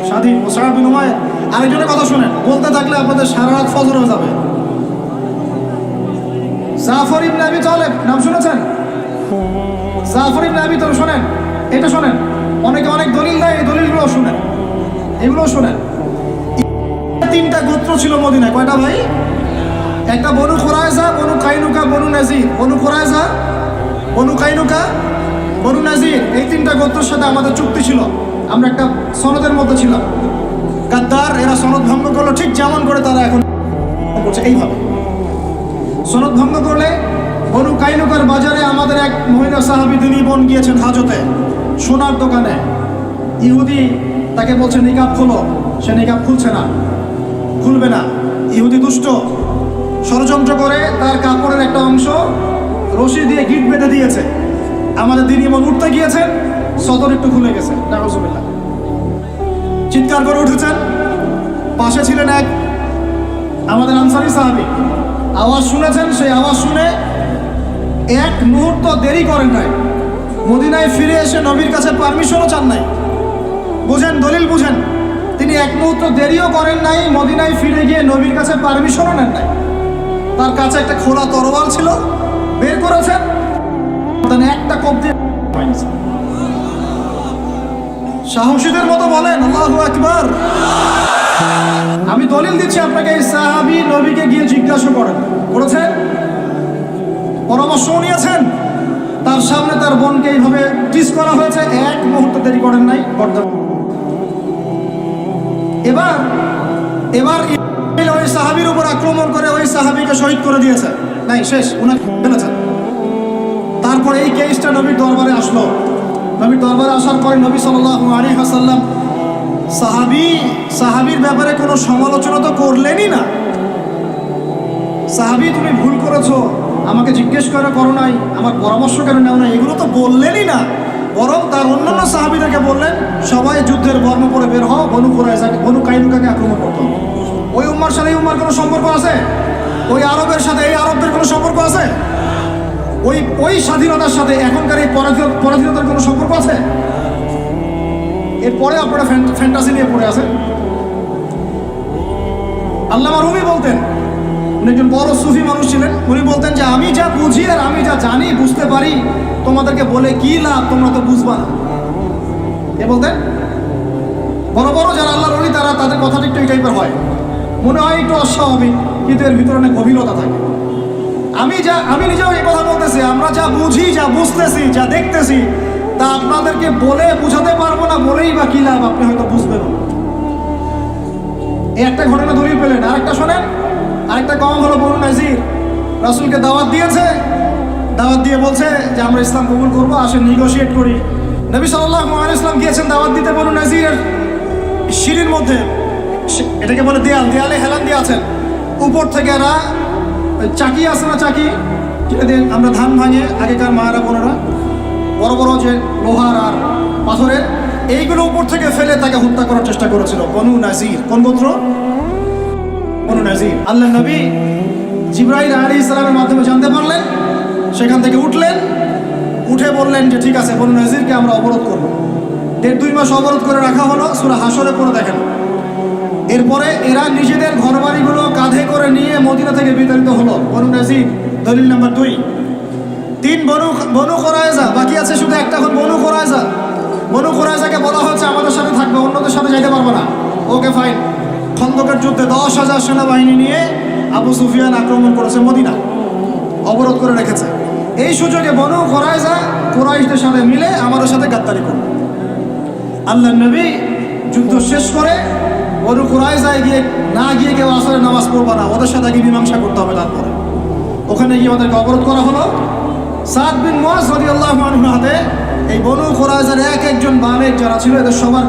স্বাধীন মুসআব বিন উমাইর। আরেকজনের কথা শুনেন, বলতে থাকলে আপনাদের সারা রাত ফজর হয়ে যাবে। জাফর ইবনে আবি তালেব নাম শুনেছেন? জাফর ইবনে আবি তালেব শোনেন, এটা শোনেন। অনেকে অনেক দলিল দেয়, এই দলিলগুলো শুনেন, এগুলো শোনেন। 3টা গোত্র ছিল মদিনায়। কয়টা ভাই? একটা বনু কুরাইজা, বনু কাইনুকা, বনু নাজির। বনু কুরাইজা, বনু কাইনুকা, বনু নাজির, এই 3টা গোত্রের সাথে আমাদের চুক্তি ছিল। আমরা একটা সনদের মধ্যে ছিলাম। গাদ্দার এরা সনদ ভঙ্গ করলো, ঠিক যেমন করে তারা এখন করছে এইভাবে। সনদ ভঙ্গ করলে বনু কাইনুকার বাজারে আমাদের এক মহিলা সাহাবী, তিনি বোন গিয়েছেন হাজতে, সোনার দোকানে। ইহুদি তাকে বলছে নিকাব খোলো, সে নিকাব খুলবে না। ইহুদি দুষ্ট, ষড়যন্ত্র করে তার কাপড়ের একটা অংশ রশি দিয়ে গিট বেঁধে দিয়েছে। আমাদের দিন ইমাম উঠতে গিয়েছেন, সদর একটু খুলে গেছে, নাউজুবিল্লাহ। চিৎকার করে উঠেছেন। পাশে ছিলেন এক আমাদের আনসারী সাহাবী, আওয়াজ শুনেছেন। সেই আওয়াজ শুনে এক মুহূর্ত দেরি করেন নাই, মদিনায় ফিরে এসে নবীর কাছে পারমিশনও চান নাই। বুঝেন, দলিল বুঝেন। তিনি এক মুহূর্ত দেরিও করেন নাই, মদিনায় ফিরে গিয়ে নবীর কাছে পারমিশনও নেন নাই। তার কাছে একটা খোলা তরোয়াল ছিল, বের করেছেন, একটা কোপ দিয়ে সাহসীদের মতো বলেন আল্লাহু আকবার। আমি দলিল দিচ্ছি আপনাকে, এই সাহাবী নবীকে গিয়ে জিজ্ঞাসা করেছেন, পরামর্শ নিয়েছেন। তার সামনে তার বোনকে এইভাবে টিস করা হয়েছে, এক মুহূর্ত দেরি করেন নাই। এবার ওই সাহাবীর উপর আক্রমণ করে ওই সাহাবীকে শহীদ করে দিয়েছে। নাই, শেষ, উনাকে ফেলেছেন। তারপরে এই কেসটা নবীর দরবারে আসলো। নবীর দরবারে আসার পরে নবী সাল্লাল্লাহু আলাইহি ওয়াসাল্লাম সাহাবীর ব্যাপারে কোনো সমালোচনা তো করলেনই না। সাহাবী, তুমি ভুল করেছো, আমাকে জিজ্ঞেস করো নাই, আমার পরামর্শ কেন নেও না, এগুলো তো বললেনই না। বরং তার অন্যান্য সাহাবীদেরকে বললেন, সবাই যুদ্ধের বর্ম পরে বের হও, বনু কুরাইজাকে, বনু কাইনুকাকে আক্রমণ করতে হবে। ওই উম্মার সাথে এই উম্মার কোনো সম্পর্ক আছে? ওই আরবের সাথে এই আরবদের কোনো সম্পর্ক আছে? ওই স্বাধীনতার সাথে এখনকার এই পরাধীনতার কোনো সম্পর্ক আছে? এরপরে আপনারা ফ্যান্টাসি নিয়ে পড়ে আছেন। আল্লামা রুমি বলতেন, উনি একজন বড় সুফি মানুষ ছিলেন। উনি বলতেন যে আমি যা বুঝি আর আমি যা জানি, বুঝতে পারি, তোমাদেরকে বলে কি লাভ, তোমরা তো বুঝবা না। এ বলতেন বড় বড় যারা আল্লাহর ওলি, তাদের কথাটা একটু এই টাইপের হয়, মনে হয় একটু অস্বাভাবিক, কিন্তু এর ভিতরে অনেক গভীরতা থাকে। আমি নিজেও এই কথা বলতেছি, আমরা যা বুঝি, যা বুঝতেছি, যা দেখতেছি, তা আপনাদেরকে বলে বুঝাতে পারবো না। বলেই বা কি লাভ, আপনি হয়তো বুঝবেন না। এই একটা ঘটনা দলিল পেলেন। আরেকটা শোনেন, আরেকটা কম হলো বনু নাজির। রাসূলকে দাওয়াত দিয়েছে, দাওয়াত দিয়ে বলছে যে আমরা ইসলাম কবুল করবো, আসেন নেগোশিয়েট করি। নবী সাল্লাল্লাহু আলাইহি ওয়াসাল্লাম গিয়েছেন দাওয়াত দিতে বনু নাজিরের সিঁড়ির মধ্যে, এটাকে বলে দেয়ালে হেলান দিয়ে আছেন। উপর থেকে এরা চাকি আছে না, চাকি যেটা দিয়ে আমরা ধান ভাঙে আগেকার মায়েরা বোনেরা, বড় বড় যে লোহার আর পাথরের, এইগুলো উপর থেকে ফেলে তাকে হত্যা করার চেষ্টা করেছিল বনু নাজির। কোন গোত্র? বনু নাজির। আল্লাহ নবী জিবরাইল আলাইহিস সালামের মাধ্যমে জানতে পারলেন, সেখান থেকে উঠলেন, উঠে বললেন যে ঠিক আছে, বনু নাজিরকে আমরা অবরোধ করব। 1.5-2 মাস অবরোধ করে রাখা হলো, সূরা হাসরে পড়ে দেখেন। এরপরে এরা নিজেদের ঘরবাড়িগুলো কাঁধে করে নিয়ে মদিনা থেকে বিতাড়িত হলো। বনু নাজির দলিল নাম্বার 2। 3 বনু কুরাইজা, বাকি আছে শুধু একটা, এখন বনু কুরাইজা। বনু কুরাইজাকে বলা হচ্ছে আমাদের সাথে থাকবে, অন্যদের সাথে যাইতে পারবে না। Okay fine. খন্দকের যুদ্ধে 10,000 সেনাবাহিনী নিয়ে আবু সুফিয়ান আক্রমণ করেছে মদিনা, অবরোধ করে রেখেছে। এই সুযোগে বনু কুরাইজা কুরাইশদের সাথে মিলে আমাদের সাথে গাদ্দারি করবে। আল্লাহ নবী যুদ্ধ শেষ করে বনু কুরাইজায় গিয়ে কেউ আসরের নামাজ পড়বে না, ওদের সাথে গিয়ে মীমাংসা করতে হবে। তারপরে ওখানে গিয়ে ওদেরকে অবরোধ করা হলো। সাদ বিন মুআজ রাদিয়াল্লাহু আনহু হাতে এই বনু কুরাইজার এক একজন বালেক যারা ছিল, এদের সবার